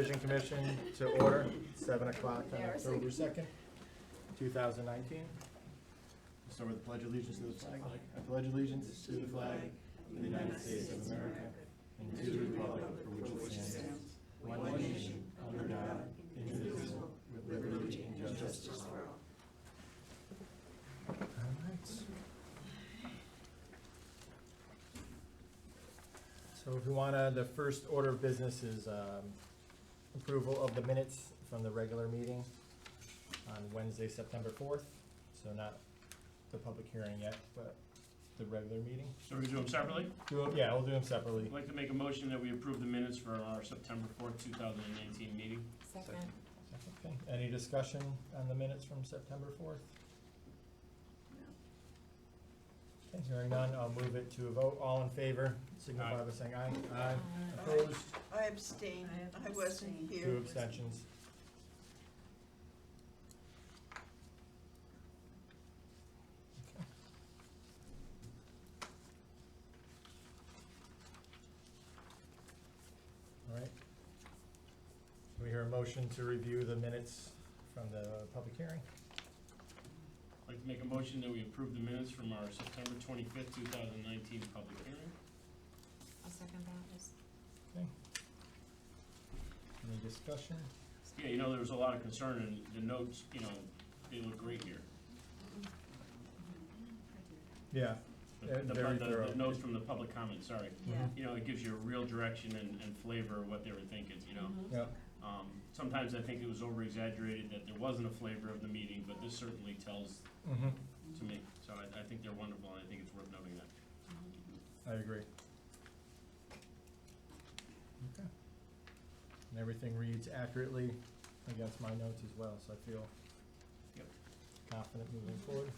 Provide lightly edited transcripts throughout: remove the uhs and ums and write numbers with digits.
Subdivision Commission to order, 7 o'clock on October 2nd, 2019. We'll start with the Pledge of Allegiance to the flag. I pledge allegiance to the flag of the United States of America and to the republic for which it stands, one nation, under God, indivisible, with liberty and justice for all. All right. So if we want to, the first order of business is approval of the minutes from the regular meeting on Wednesday, September 4th. So not the public hearing yet, but the regular meeting. So we're gonna do them separately? Yeah, we'll do them separately. I'd like to make a motion that we approve the minutes for our September 4th, 2019 meeting. Second. Okay. Any discussion on the minutes from September 4th? Okay, hearing none, I'll move it to a vote. All in favor, signify by saying aye. Aye. Opposed? I abstain. I wasn't here. 2 abstentions. Okay. All right. Do we hear a motion to review the minutes from the public hearing? I'd like to make a motion that we approve the minutes from our September 25th, 2019 public hearing. I'll second that. Okay. Any discussion? Yeah, you know, there was a lot of concern and the notes, you know, they look great here. Yeah. Very thorough. The notes from the public comment, sorry. Yeah. You know, it gives you a real direction and flavor of what they were thinking, you know. Yeah. Sometimes I think it was over-exaggerated that there wasn't a flavor of the meeting, but this certainly tells Mm-hmm. to me. So I think they're wonderful, and I think it's worth noting that. I agree. Okay. And everything reads accurately against my notes as well, so I feel Yep. confident moving forward.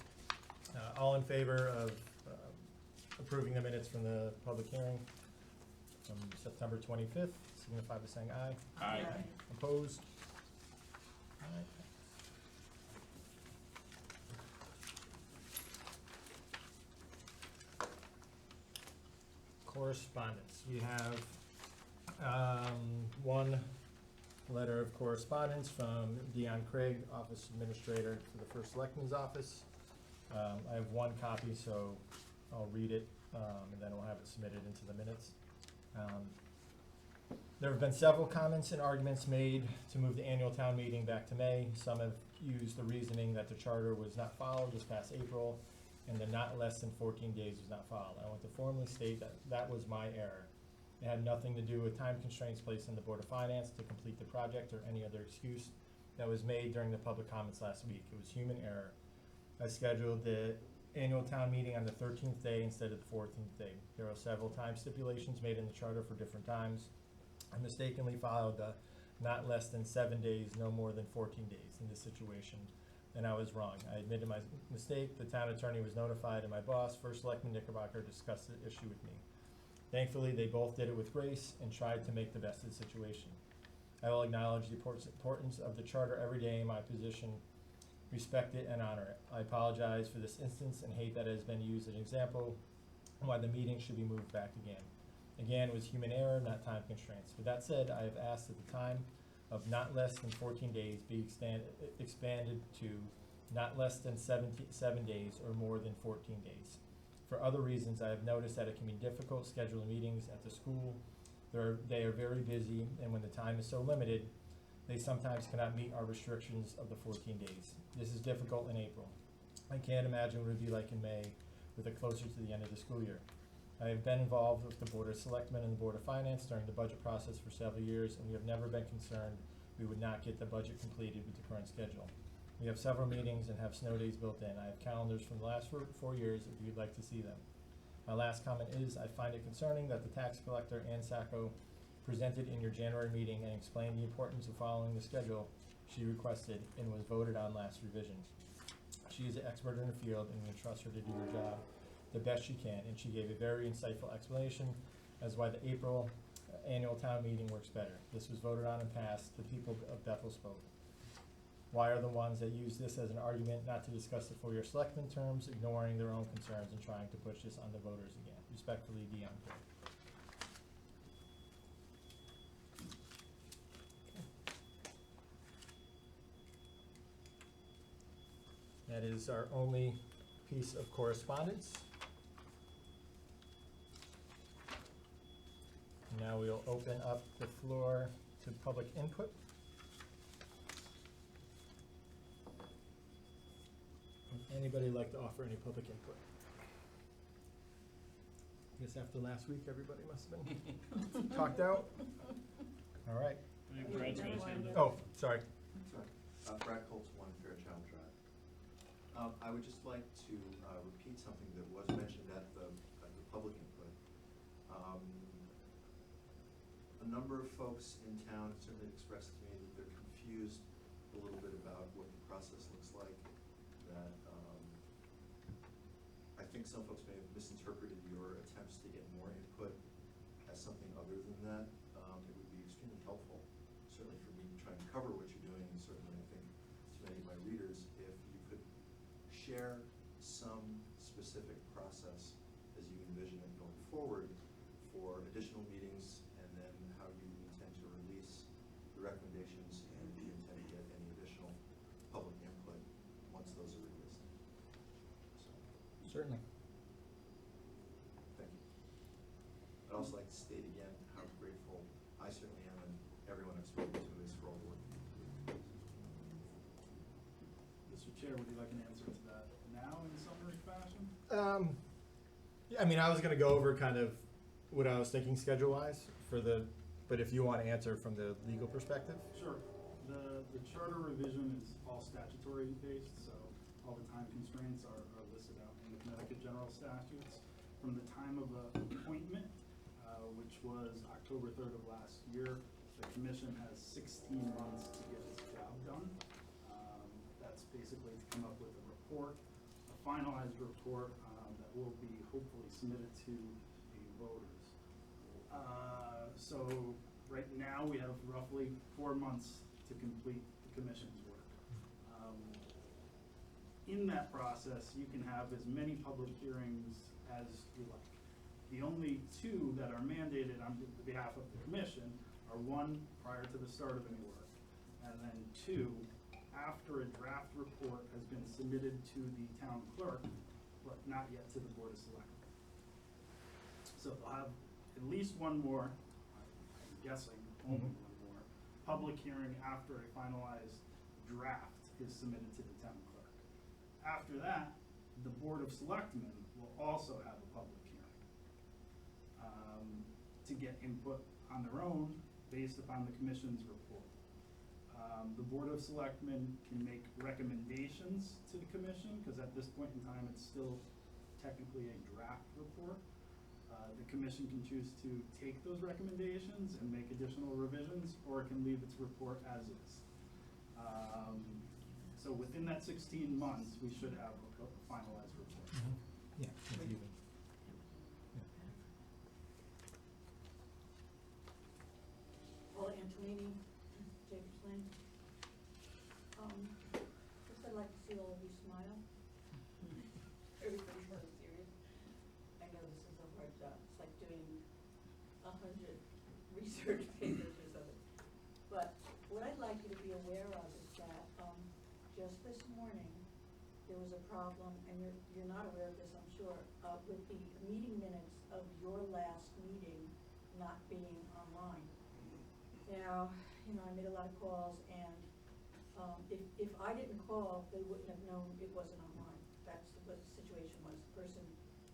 All in favor of approving the minutes from the public hearing from September 25th, signify by saying aye. Aye. Opposed? All right. Correspondence. We have one letter of correspondence from Dion Craig, Office Administrator for the First Selectman's Office. I have one copy, so I'll read it, and then we'll have it submitted into the minutes. There have been several comments and arguments made to move the annual town meeting back to May. Some have used the reasoning that the charter was not followed this past April, and the not less than 14 days was not followed. I want to formally state that that was my error. It had nothing to do with time constraints placed on the Board of Finance to complete the project or any other excuse that was made during the public comments last week. It was human error. I scheduled the annual town meeting on the 13th day instead of the 14th day. There are several time stipulations made in the charter for different times. I mistakenly followed the not less than 7 days, no more than 14 days in this situation, and I was wrong. I admitted my mistake. The town attorney was notified, and my boss, First Selectman Knickerbocker, discussed the issue with me. Thankfully, they both did it with grace and tried to make the best of the situation. I will acknowledge the importance of the charter every day in my position, respect it and honor it. I apologize for this instance and hate that it has been used as an example of why the meeting should be moved back again. Again, it was human error, not time constraints. With that said, I have asked that the time of not less than 14 days be expanded to not less than 7 days or more than 14 days. For other reasons, I have noticed that it can be difficult scheduling meetings at the school. They are very busy, and when the time is so limited, they sometimes cannot meet our restrictions of the 14 days. This is difficult in April. I can't imagine what it would be like in May with it closer to the end of the school year. I have been involved with the Board of Selectmen and the Board of Finance during the budget process for several years, and we have never been concerned we would not get the budget completed with the current schedule. We have several meetings and have snow days built in. I have calendars from the last 4 years if you'd like to see them. My last comment is I find it concerning that the tax collector, Ann Sacco, presented in your January meeting and explained the importance of following the schedule she requested and was voted on last revision. She is an expert in the field, and we trust her to do her job the best she can, and she gave a very insightful explanation as why the April annual town meeting works better. This was voted on and passed. The people of Bethel spoke. Why are the ones that use this as an argument not to discuss the 4-year selectmen terms, ignoring their own concerns and trying to push this on the voters again? Respectfully, Dion. That is our only piece of correspondence. Now we'll open up the floor to public input. Would anybody like to offer any public input? I guess after last week, everybody must have been talked out. All right. I think Brad's got his hand up. Oh, sorry. Sorry. Brad Colts, 1 Fairchild Drive. I would just like to repeat something that was mentioned at the public input. A number of folks in town certainly expressed to me that they're confused a little bit about what the process looks like. That I think some folks may have misinterpreted your attempts to get more input as something other than that. It would be extremely helpful, certainly for me trying to cover what you're doing, and certainly I think to many of my readers, if you could share some specific process as you envision it going forward for additional meetings, and then how you intend to release the recommendations, and if you intend to get any additional public input once those are released. So, Certainly. thank you. I'd also like to state again how grateful I certainly am, and everyone I've spoken to is for all the work. Mr. Chair, would you like an answer to that now in summary fashion? Yeah, I mean, I was gonna go over kind of what I was thinking schedule-wise but if you want to answer from the legal perspective. Sure. The charter revision is all statutory based, so all the time constraints are listed out in the Connecticut general statutes. From the time of appointment, which was October 3rd of last year, the commission has 16 months to get its job done. That's basically to come up with a report, a finalized report that will be hopefully submitted to the voters. So right now, we have roughly 4 months to complete the commission's work. In that process, you can have as many public hearings as you like. The only 2 that are mandated on behalf of the commission are 1, prior to the start of any work, and then 2, after a draft report has been submitted to the town clerk, but not yet to the Board of Selectmen. So they'll have at least 1 more, I'm guessing only 1 more, public hearing after a finalized draft is submitted to the town clerk. After that, the Board of Selectmen will also have a public hearing to get input on their own based upon the commission's report. The Board of Selectmen can make recommendations to the commission, because at this point in time, it's still technically a draft report. The commission can choose to take those recommendations and make additional revisions, or it can leave its report as is. So within that 16 months, we should have a finalized report. Yeah. if you- Paula Antonini, Jacobs Lane. First I'd like to see all of you smile. Everybody's so serious. I know this is a hard job. It's like doing 100 research papers or something. But what I'd like you to be aware of is that just this morning, there was a problem, and you're not aware of this, I'm sure, with the meeting minutes of your last meeting not being online. Now, I made a lot of calls, and if I didn't call, they wouldn't have known it wasn't online. That's what the situation was. The person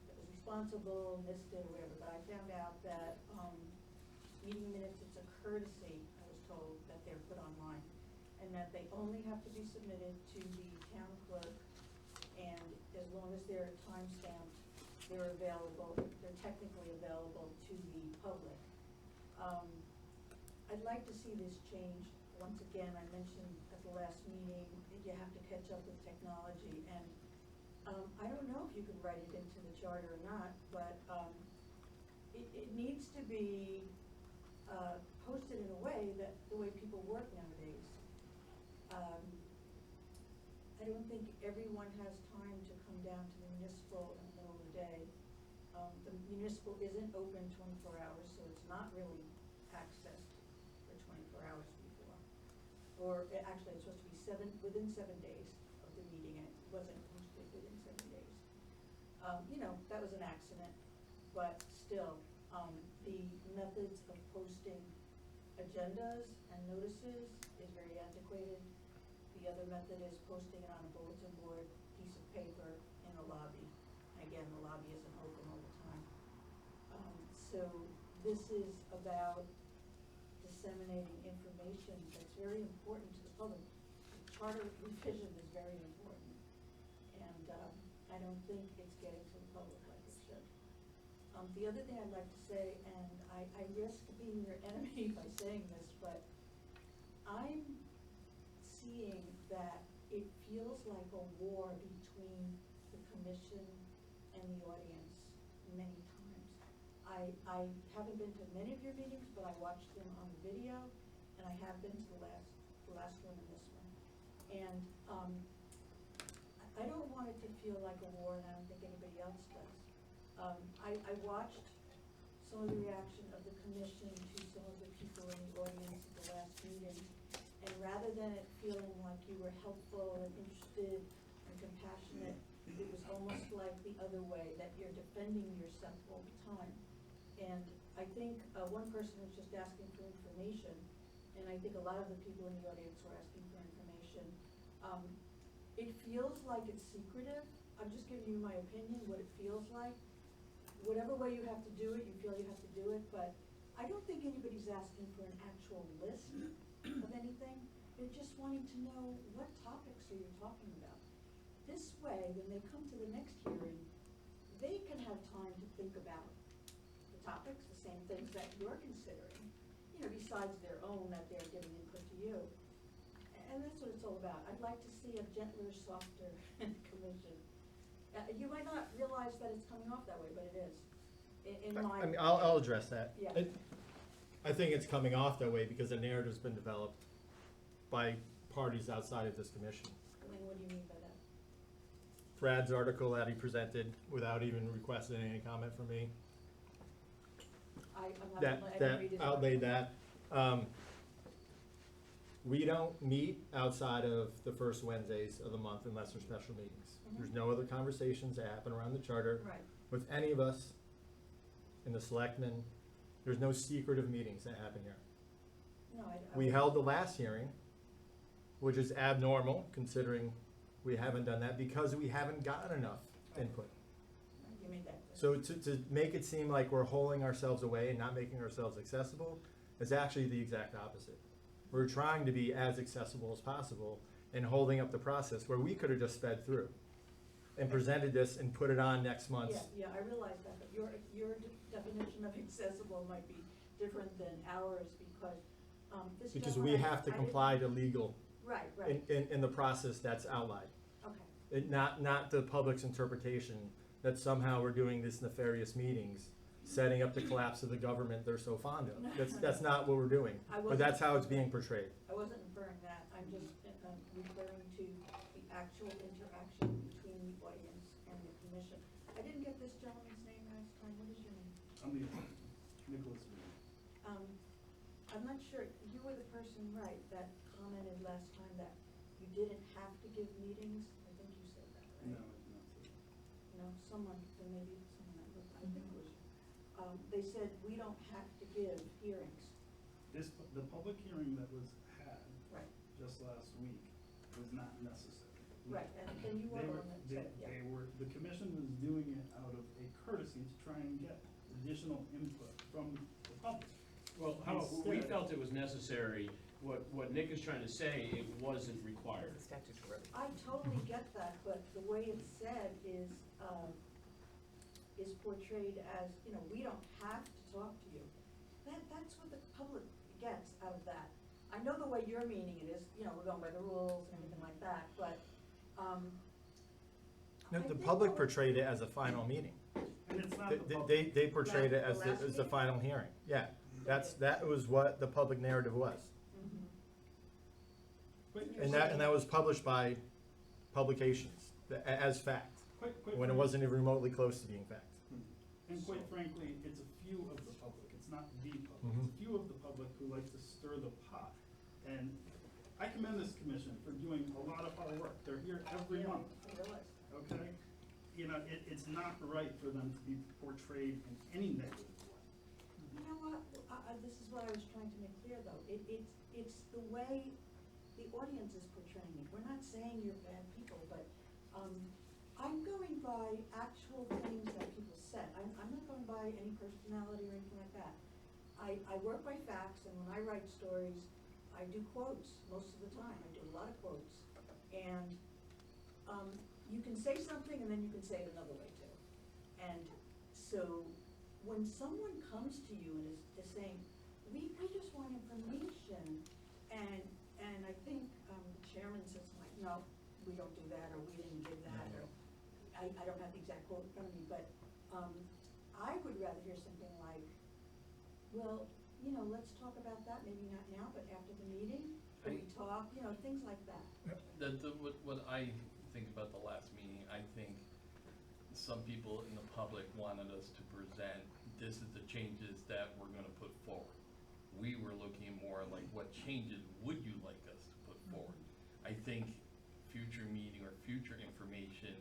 that was responsible missed it or whatever, but I found out that meeting minutes, it's a courtesy, I was told, that they're put online, and that they only have to be submitted to the town clerk, and as long as they're time-stamped, they're available, they're technically available to the public. I'd like to see this changed. Once again, I mentioned at the last meeting that you have to catch up with technology, and I don't know if you can write it into the charter or not, but it needs to be posted in a way that the way people work nowadays. I don't think everyone has time to come down to the municipal in the middle of the day. The municipal isn't open 24 hours, so it's not really accessed for 24 hours before. Or actually, it's supposed to be within 7 days of the meeting wasn't posted within 7 days. You know, that was an accident, but still, the methods of posting agendas and notices is very antiquated. The other method is posting it on a bulletin board, piece of paper in a lobby. Again, the lobby isn't open all the time. So this is about disseminating information that's very important to the public. The charter revision is very important, and I don't think it's getting to the public like it should. The other thing I'd like to say, and I risk being your enemy by saying this, but I'm seeing that it feels like a war between the commission and the audience many times. I haven't been to many of your meetings, but I watched them on the video, and I have been to the last one and this one. And I don't want it to feel like a war, and I don't think anybody else does. I watched some of the reaction of the commission to some of the people in the audience at the last meeting, and rather than it feeling like you were helpful and interested and compassionate, it was almost like the other way, that you're defending yourself all the time. And I think one person was just asking for information, and I think a lot of the people in the audience were asking for information. It feels like it's secretive. I'm just giving you my opinion, what it feels like. Whatever way you have to do it, you feel you have to do it, but I don't think anybody's asking for an actual list of anything. They're just wanting to know, what topics are you talking about? This way, when they come to the next hearing, they can have time to think about the topics, the same things that you're considering, you know, besides their own that they're giving input to you. And that's what it's all about. I'd like to see a gentler, softer commission. You might not realize that it's coming off that way, but it is. In my I mean, I'll address that. Yeah. I think it's coming off that way because the narrative's been developed by parties outside of this commission. I mean, what do you mean by that? Brad's article that he presented without even requesting any comment from me, I'm not, that I didn't read his outlaid article. that. We don't meet outside of the first Wednesdays of the month unless there's special meetings. Mhm. There's no other conversations that happen around the charter Right. with any of us in the selectmen. There's no secretive meetings that happen here. No, I. We held the last hearing, which is abnormal considering we haven't done that because we haven't gotten enough input. You made that clear. So to make it seem like we're holding ourselves away and not making ourselves accessible is actually the exact opposite. We're trying to be as accessible as possible and holding up the process where we could have just sped through and presented this and put it on next month's. Yeah, I realize that, but your definition of accessible might be different than ours because, this Because gentleman, we have to I didn't- comply to legal Right, right, in the process that's outlined. okay. Not the public's interpretation that somehow we're doing these nefarious meetings, setting up the collapse of the government they're so fond of. That's not what we're doing, I but that's how it's wasn't- being portrayed. I wasn't inferring that, I'm just referring to the actual interaction between the audience and the commission. I didn't get this gentleman's name last time, what is your name? I'm the Nicholas Reed. I'm not sure, you were the person, right, that commented last time that you didn't have to give meetings, I think you said that, right? No, I did not say that. No, someone, then maybe someone that looked, I think it was, they said, we don't have to give hearings. The public hearing that was had Right. just last week was not necessary. Right, and you were They the one that said, yeah. the commission was doing it out of a courtesy to try and get additional input from the public. Well, we Instead- felt it was necessary. What Nick is trying to say, it wasn't required. I totally get that, but the way it's said is portrayed as, you know, we don't have to talk to you. That's what the public gets out of that. I know the way you're meaning it is, you know, we're going by the rules and everything like that, but, No, I the think public what- portrayed it as a final meeting. And it's not the public. They portrayed it as The last the meeting? final hearing. Yeah, that was what the public narrative was. Mhm. But And that was published by publications as fact, quite when it frankly- wasn't even remotely close to being fact. And quite frankly, it's a few of the public, it's not the public, Mhm. it's a few of the public who like to stir the pot. And I commend this commission for doing a lot of hard work. They're here every Yeah, month, I realize. okay? You know, it's not right for them to be portrayed in any negative way. You know what, this is what I was trying to make clear though, it's the way the audience is portraying it, we're not saying you're bad people, but, I'm going by actual things that people said, I'm not going by any personality or anything like that. I work by facts, and when I write stories, I do quotes most of the time, I do a lot of quotes, and, you can say something and then you can say it another way too. And so, when someone comes to you and is saying, we just want information, and I think, the chairman says like, no, we don't do that, or we didn't give that, or, I don't have the exact quote in front of me, but, I would rather hear something like, well, you know, let's talk about that, maybe not now, but after the meeting, can we talk, you know, things like that. What I think about the last meeting, I think some people in the public wanted us to present, this is the changes that we're gonna put forward. We were looking more like, what changes would you like us to put forward? I think future meeting or future information,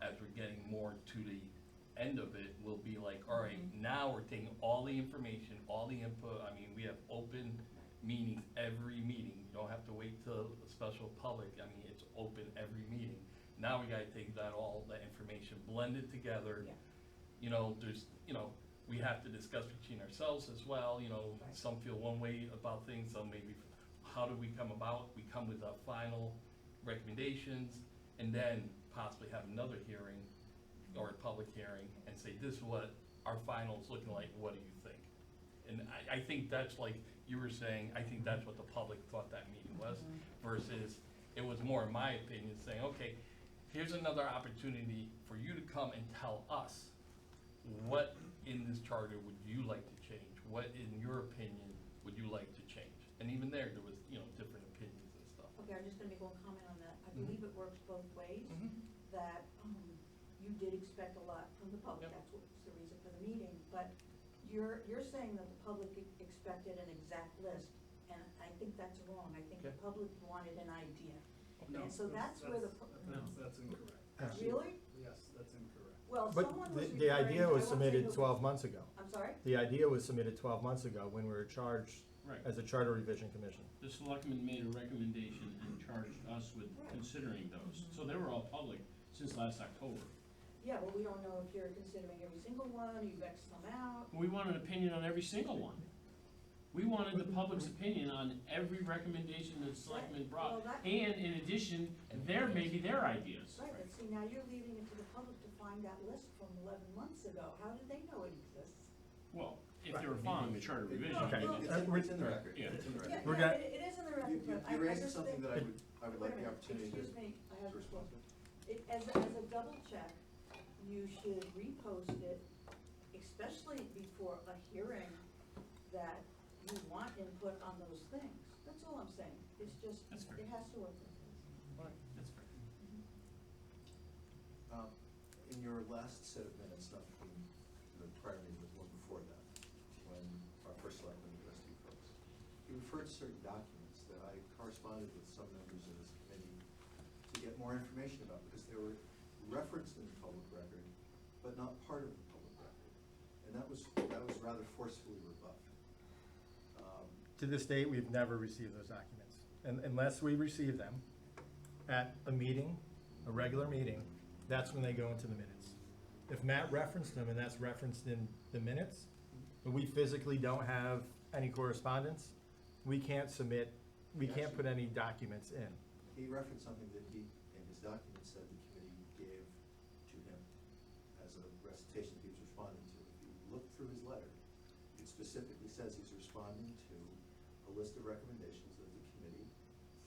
as we're getting more to the end of it, will be like, all right, now we're taking all the information, all the input. I mean, we have open meetings every meeting. You don't have to wait till a special public. I mean, it's open every meeting. Now we gotta take that information, blend it together. Yeah. You know, we have to discuss between ourselves as well, you know, Right. some feel one way about things, some maybe, how do we come about? We come with our final recommendations, and then possibly have another hearing, or a public hearing, and say, this is what our final's looking like, what do you think? And I think that's like you were saying, I think that's what the public thought that meeting was, versus it was more, in my opinion, saying, okay, here's another opportunity for you to come and tell us what in this charter would you like to change? What, in your opinion, would you like to change? And even there was, you know, different opinions and stuff. Okay, I'm just gonna make one comment on that. I Mhm. believe it works both ways, Mhm. that, you did expect a lot from the public, Yep. that's what's the reason for the meeting, but you're saying that the public expected an exact list, and I think that's wrong. I think the Okay. public wanted an idea. No, And so that's where the, That's incorrect. really? Yes, that's incorrect. Well, But someone was the idea referring- I was won't say submitted who- 12 months ago. I'm sorry? The idea was submitted 12 months ago when we were charged Right. as a charter revision commission. The selectmen made a recommendation and charged us with Right. considering those, so they were all public since last October. Yeah, but we don't know if you're considering every single one, or you've Xed some out. We want an opinion on every single one. We wanted the public's opinion on every recommendation that the selectmen Well, brought, that- and in addition, maybe their ideas. Right, but see, now you're leaving it to the public to find that list from 11 months ago. How did they know it exists? Well, if they were following the charter revision. Okay. they did. It's in the record, Yeah. it's in the record. Yeah, We're yeah, gonna- it is in the You, record, you, but I you raised just something think- that I would Wait a like the minute, opportunity to. excuse me, I have to a respond question. As a double check, you should repost it, especially before a hearing, that you want input on those things. That's all I'm saying. It's just, That's fair. it has to work. That's fair. In your last set of minutes, not from the prior meeting, but the one before that, when our first selectman addressed you folks, you referred to certain documents that I corresponded with some members of this committee to get more information about, because they were referenced in the public record, but not part of the public record. And that was rather forcefully rebuffed. To this date, we've never received those documents. And unless we receive them at a meeting, a regular meeting, that's when they go into the minutes. If Matt referenced them and that's referenced in the minutes, but we physically don't have any correspondence, we can't submit, we can't put any documents in. He referenced something that he, in his document, said the committee gave to him as a recitation he was responding to. If you look through his letter, it specifically says he's responding to a list of recommendations that the committee,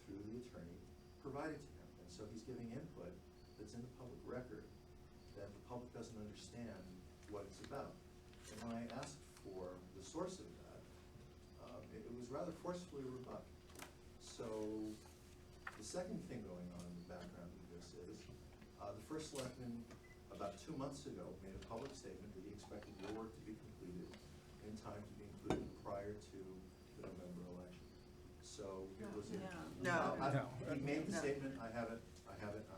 through the attorney, provided to him. And so he's giving input that's in the public record that the public doesn't understand what it's about. And when I asked for the source of that, it was rather forcefully rebuffed. So the second thing going on in the background of this is, the first selectman, about 2 months ago, made a public statement that he expected your work to be completed in time to be included prior to the November election. So so it was. No. He made the No. statement, I have it, I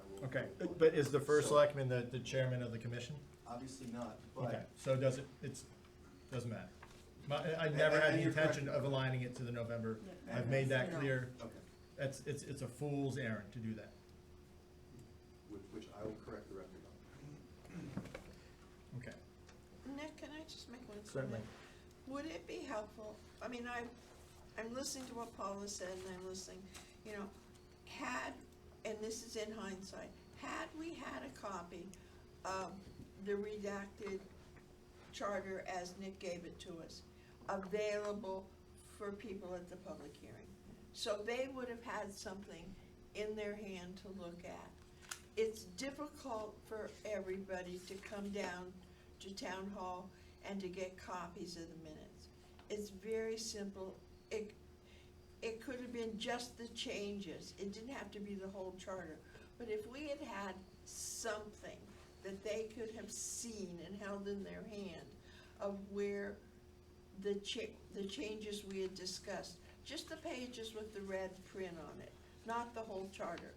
will. Okay, I will- but is the first So, selectman the chairman of the commission? Obviously not, Okay, but, so doesn't matter. I never had And the you're correct. intention of aligning it to the November. Yeah. I've made that No. clear. okay, It's a fool's errand to do that. which I will correct the record on. Okay, Nick, can I just make one comment? certainly. Would it be helpful, I mean, I'm listening to what Paula said, and I'm listening, you know, and this is in hindsight, had we had a copy of the redacted charter as Nick gave it to us, available for people at the public hearing, so they would have had something in their hand to look at. It's difficult for everybody to come down to town hall and to get copies of the minutes. It's very simple. It could have been just the changes. It didn't have to be the whole charter. But if we had had something that they could have seen and held in their hand of where the changes we had discussed, just the pages with the red print on it, not the whole charter,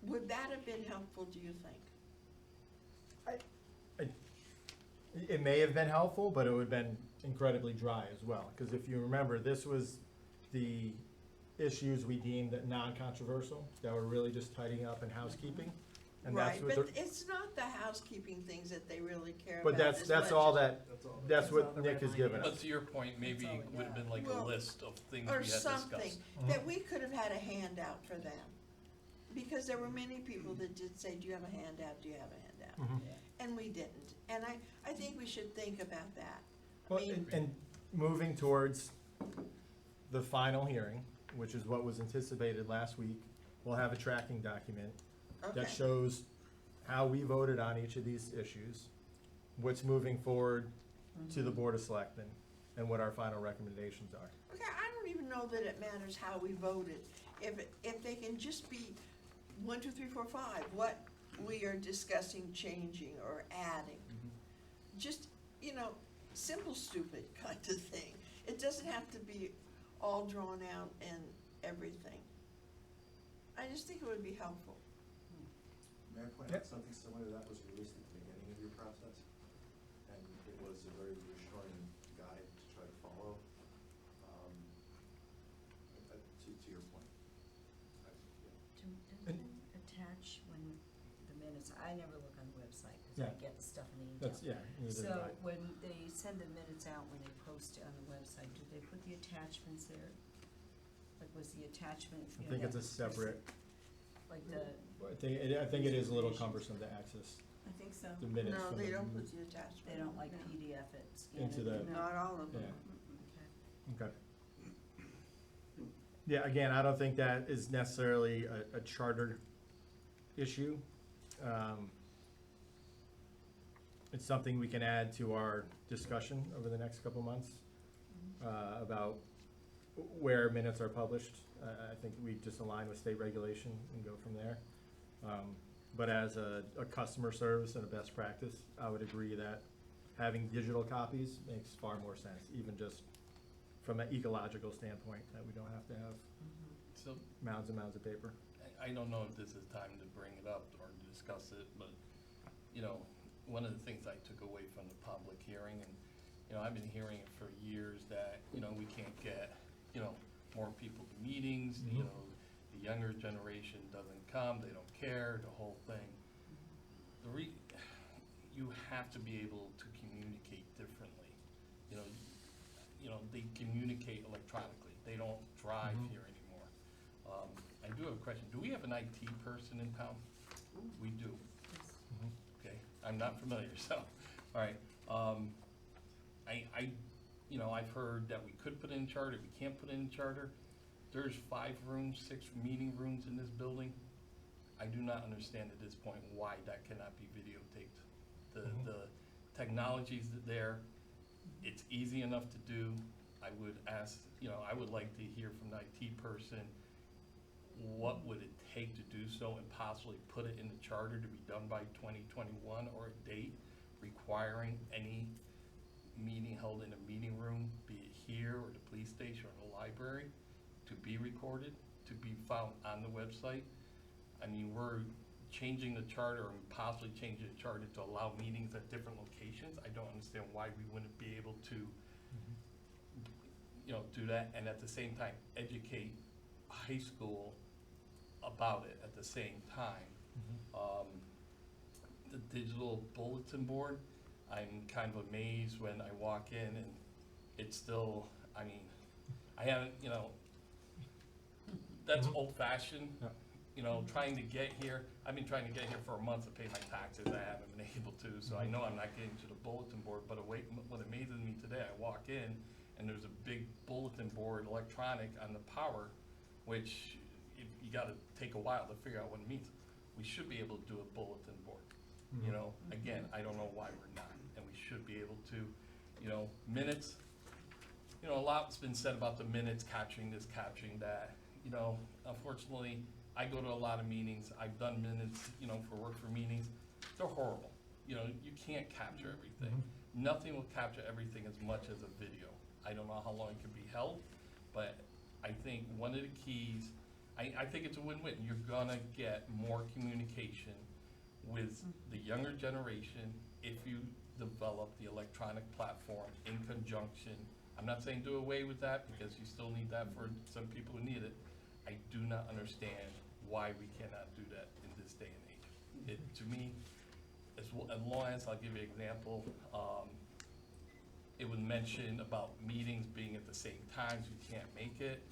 would that have been helpful, do you think? It may have been helpful, but it would have been incredibly dry as well. Because if you remember, this was the issues we deemed non-controversial, that were really just tidying up and housekeeping. And that's Right, what but the, it's not the housekeeping things that they really care but about that's as all much as- that, That's all. that's That's what all the Nick has given reminders. But us. to your point, maybe That's all it we would have got. been like Well, a list of things we Or had something, discussed. that we could have had a handout for them. Because there were many people that did say, do you have a handout, do you have a handout? Mhm. And we didn't, and I think we should think about that. I Well, mean, and moving towards the final hearing, which is what was anticipated last week, we'll have a tracking document okay, that shows how we voted on each of these issues, what's moving forward to the Board of Selectmen, and what our final recommendations are. okay, I don't even know that it matters how we voted. If they can just be 1, 2, 3, 4, 5, what we are discussing changing or adding. Just, you know, simple, stupid kind of thing. It doesn't have to be all drawn out and everything. I just think it would be helpful. May I point Yep. out something similar to that was released at the beginning of your process? And it was a very reassuring guide to try to follow, to your point. Yeah. Doesn't it attach when the minutes, I never look on the website, cause I Yeah. get the stuff in the email. That's, yeah, neither did So I. when they send the minutes out, when they post it on the website, do they put the attachments there? Like, was the attachment? I you think know, it's a that- separate, Like the, I think it is a little cumbersome to access I think so. the minutes No, from they the. don't put the attachment. They don't like No. PDF it, scan Into it the- in. Not all of them. Okay. Okay. Yeah, again, I don't think that is necessarily a charter issue. It's something we can add to our discussion over the next couple months, about where minutes are published. I think we just align with state regulation and go from there. But as a customer service and a best practice, I would agree that having digital copies makes far more sense, even just from an ecological standpoint, that we don't have to have So mounds and mounds of paper. I don't know if this is time to bring it up or discuss it, but, you know, one of the things I took away from the public hearing, and, you know, I've been hearing it for years that, you know, we can't get, you know, more people to meetings, you Mhm. know, the younger generation doesn't come, they don't care, the whole thing. You have to be able to communicate differently. You know, they communicate electronically, they don't drive Mhm. here anymore. I do have a question, do we have an IT person in town? We do, okay, I'm not familiar, so, all right. You know, I've heard that we could put in charter, we can't put in charter. There's 5 rooms, 6 meeting rooms in this building. I do not understand at this point why that cannot be videotaped. Mhm. The technology's there, it's easy enough to do. I would ask, you know, I would like to hear from the IT person, what would it take to do so and possibly put it in the charter to be done by 2021, or a date requiring any meeting held in a meeting room, be it here or the police station or the library, to be recorded, to be found on the website. I mean, we're changing the charter or possibly changing the charter to allow meetings at different locations. I don't understand why we wouldn't be able to, you know, do that, and at the same time, educate high school about it at the same time. The digital bulletin board, I'm kind of amazed when I walk in and it's still, I mean, I haven't, you know, that's old fashioned. Yeah. You know, trying to get here, I've been trying to get here for a month to pay my taxes, I haven't been able to, so I know I'm not getting to the bulletin board, but what amazes me today, I walk in and there's a big bulletin board electronic on the power, which you gotta take a while to figure out what it means. We should be able to do a bulletin board, you know, again, I don't know why we're not, and we should be able to, you know, minutes, you know, a lot's been said about the minutes, capturing this, capturing that, you know, unfortunately, I go to a lot of meetings, I've done minutes, you know, for work for meetings, they're horrible, you know, you can't capture everything. Nothing will capture everything as much as a video. I don't know how long it can be held, but I think one of the keys, I think it's a win-win. You're gonna get more communication with the younger generation if you develop the electronic platform in conjunction. I'm not saying do away with that, because you still need that for some people who need it. I do not understand why we cannot do that in this day and age. To me, as long as, I'll give you an example, it was mentioned about meetings being at the same times, you can't make it.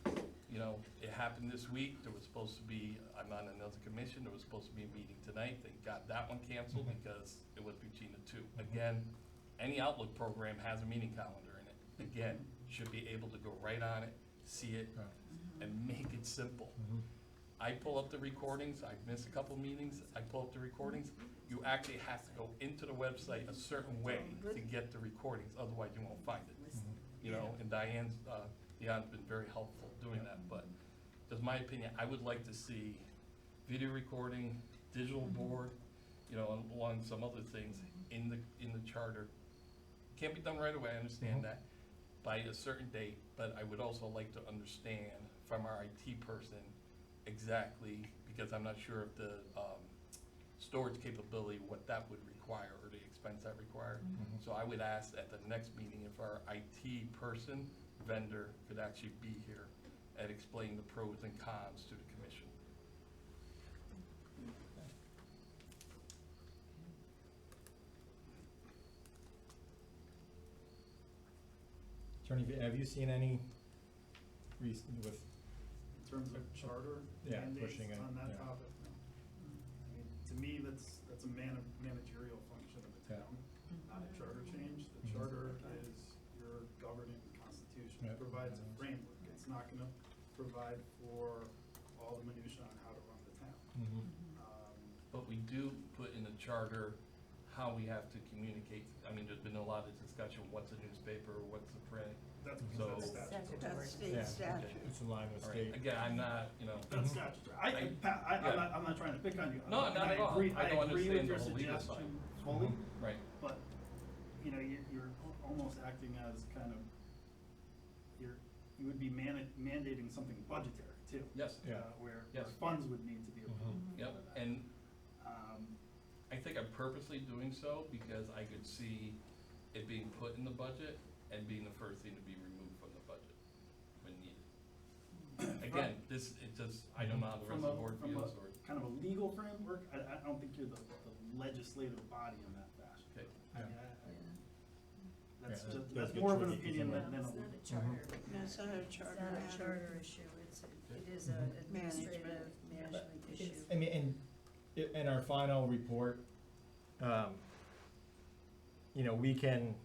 You know, it happened this week, there was supposed to be, I'm on another commission, there was supposed to be a meeting tonight, they got that one canceled because it was between the two. Again, any Outlook program has a meeting calendar in it. Again, should be able to go right on it, see it, and make it simple. I pull up the recordings, I've missed a couple meetings, I pull up the recordings, you actually have to go into the website a certain way to get the recordings, otherwise you won't find it. You know, and Diane's been very helpful doing that, but just my opinion, I would like to see video recording, digital board, you know, along some other things in the charter. Can't be done right away, I understand that, by a certain date, but I would also like to understand from our IT person exactly, because I'm not sure if the storage capability, what that would require, or the expense that required. So I would ask at the next meeting if our IT person, vendor, could actually be here and explain the pros and cons to the commission. Attorney, have you seen any reason with, In terms of charter Yeah, mandates pushing it, on that yeah. topic, no. I mean, to me, that's a managerial function of the Yeah. town, not a charter change. The Mhm. charter is your governing constitution. Yeah. It provides a framework. It's not gonna provide for all the minutia on how to run the town. But we do put in the charter how we have to communicate. I mean, there's been a lot of discussion, what's a newspaper, what's a print. That's So- because that's statutory. That's state Yeah. statute. it's in line with All right, state? again, I'm not, you know. That's statutory. Yeah. I'm not trying to pick on you. No, And not at all. agree- I don't agree with understand your the whole legal side. suggestion fully, Right. but, you know, you're almost acting as kind of, you would be mandating something budgetary too. Yes. Yeah. Where Yes. funds would need to be approved. Yep, and Um, I think I'm purposely doing so because I could see it being put in the budget and being the first thing to be removed from the budget when needed. Again, I don't know how the rest of the board From feels, a or, kind of a legal framework, I don't think you're the legislative body in that fashion. okay, I mean, that's Yeah, just, that's that's good more of an choice. opinion Well, than a. it's not a charter. No, it's not a It's charter not a matter. charter issue, it is an administrative management issue. I mean, in our final report, you know, we can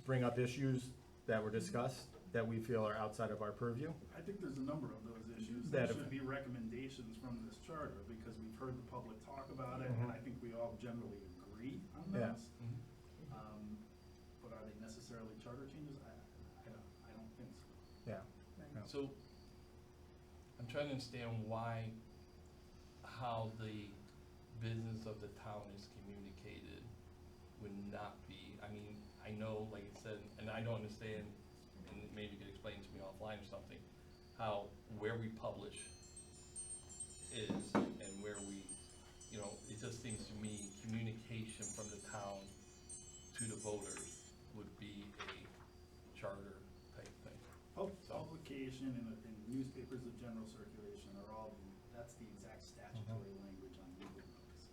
bring up issues that were discussed that we feel are outside of our purview. I think there's a number of those issues That that have- should be recommendations from this charter, because we've heard the public talk about it, and I think we all generally agree on Yeah. those. But are they necessarily charter changes? I don't think so. Yeah. Right. so I'm trying to understand how the business of the town is communicated would not be, I mean, I know, like I said, and I don't understand, and maybe you could explain to me offline or something, how where we publish is and where we, you know, it just seems to me communication from the town to the voters would be a charter type thing. Publication in newspapers of general circulation are all, that's the exact statutory language on legal notices.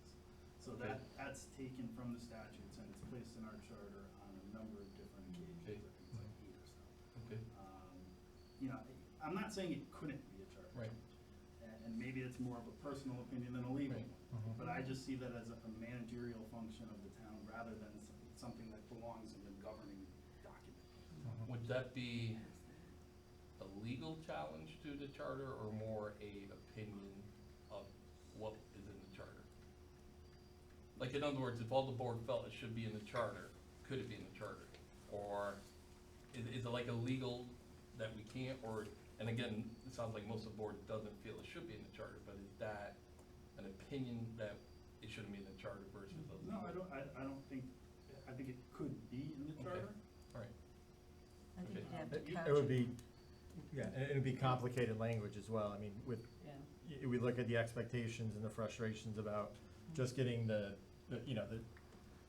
So Okay. that's taken from the statutes and it's placed in our charter on a number of different occasions, I Okay. think it's like 8 or so. Okay. You know, I'm not saying it couldn't be a charter Right. change, and maybe it's more of a personal opinion than a legal Right. one. But I just see that as a managerial function of the town rather than something that belongs in the governing document. Would that be a legal challenge to the charter or more a opinion of what is in the charter? Like, in other words, if all the board felt it should be in the charter, could it be in the charter? Or is it like a legal that we can't, or, and again, it sounds like most of the board doesn't feel it should be in the charter, but is that an opinion that it shouldn't be in the charter versus a legal? No, I don't think, I think it could be in the Okay. charter. All right. I think Okay. you'd have to couch It would be, yeah, and it'd be complicated language as well. I mean, with, Yeah. we look at the expectations and the frustrations about just getting the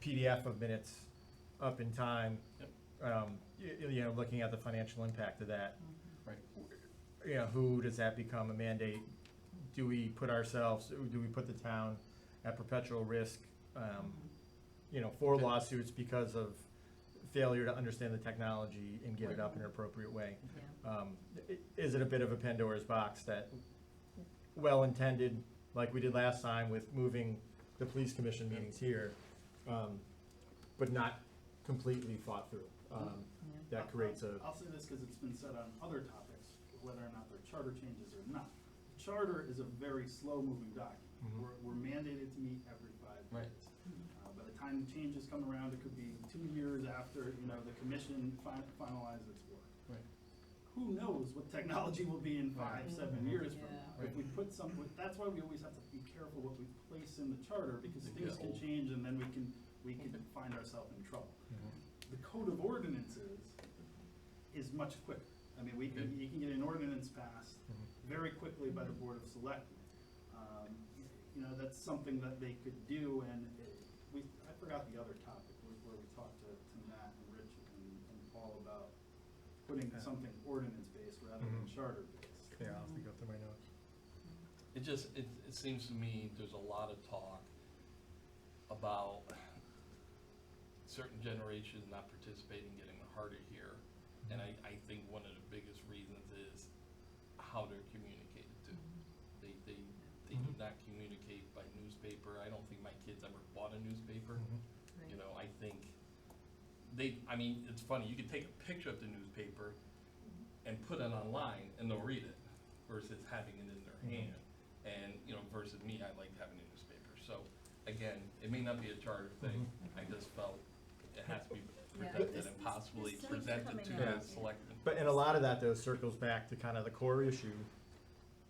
PDF of minutes up in time. Yep. You know, looking at the financial impact of that. Right. You know, who does that become a mandate? Do we put the town at perpetual risk, you know, for Okay. lawsuits because of failure to understand the technology and get it up in an appropriate way? Yeah. Is it a bit of a Pandora's box that, well-intended, like we did last time with moving the police commission meetings here, but not completely thought through? That creates a, I'll say this because it's been said on other topics, whether or not they're charter changes or not. The charter is a very slow-moving document. Mhm. We're mandated to meet every 5 Right. days. By the time the changes come around, it could be 2 years after, you know, the commission finalizes its work. Right. Who knows what technology will be in 5, Right. 7 years from Yeah. now? If we put that's why we always have to be careful what we place in the charter, because They things get can old. change and then we can Okay. find ourselves in trouble. The code of ordinances is much quicker. I mean, Okay. you can get an ordinance passed Mhm. very quickly by the Board of Selectmen. You know, that's something that they could do, and I forgot the other topic where we talked to Matt and Rich and Paul about putting Yeah. something ordinance-based rather than Mhm. charter-based. yeah, I'll have to go through my notes. It seems to me there's a lot of talk about certain generations not participating, getting harder here. And I think one of the biggest reasons is how they're communicated to. They do Mhm. not communicate by newspaper. I don't think my kids ever bought a newspaper. Mhm. You know, I think it's funny, you could take a picture of the newspaper and put it online and they'll read it versus having it in their Mhm. hand. And, you know, versus me, I like having a newspaper. So, again, it may not be a charter thing. I just felt it has to be Yeah. protected This- and this- possibly this link's presented coming to out. the selectmen. But, and a lot of that though circles back to kind of the core issue,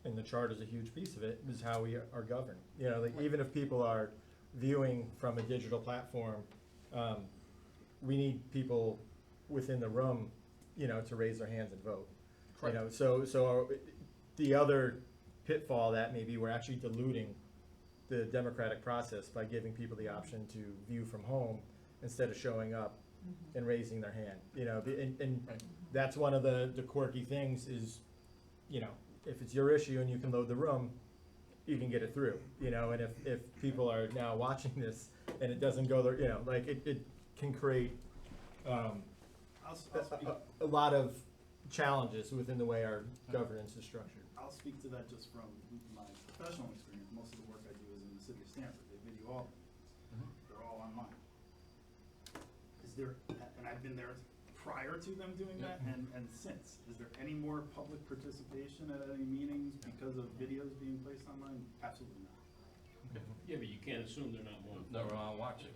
and the chart is a huge piece of it, is how we are governed. You know, like even if people are viewing from a digital platform, we need people within the room, you know, to raise their hands and vote. You know, so the other pitfall that maybe we're actually diluting the democratic process by giving people the option to view from home instead of showing up and raising their hand, you know, and Right. that's one of the quirky things is, you know, if it's your issue and you can load the room, you can get it through, you know, and if people are now watching this and it doesn't go there, you know, like it can create, I'll speak. a lot of challenges within the way our governance is structured. I'll speak to that just from my professional experience. Most of the work I do is in the city of Stamford. They video all the meetings. They're all online. Is there, and I've been there prior to them doing that and since, is there any more public participation at any meetings because of videos being placed online? Absolutely not. Yeah, but you can't assume they're not one. No, we're not watching.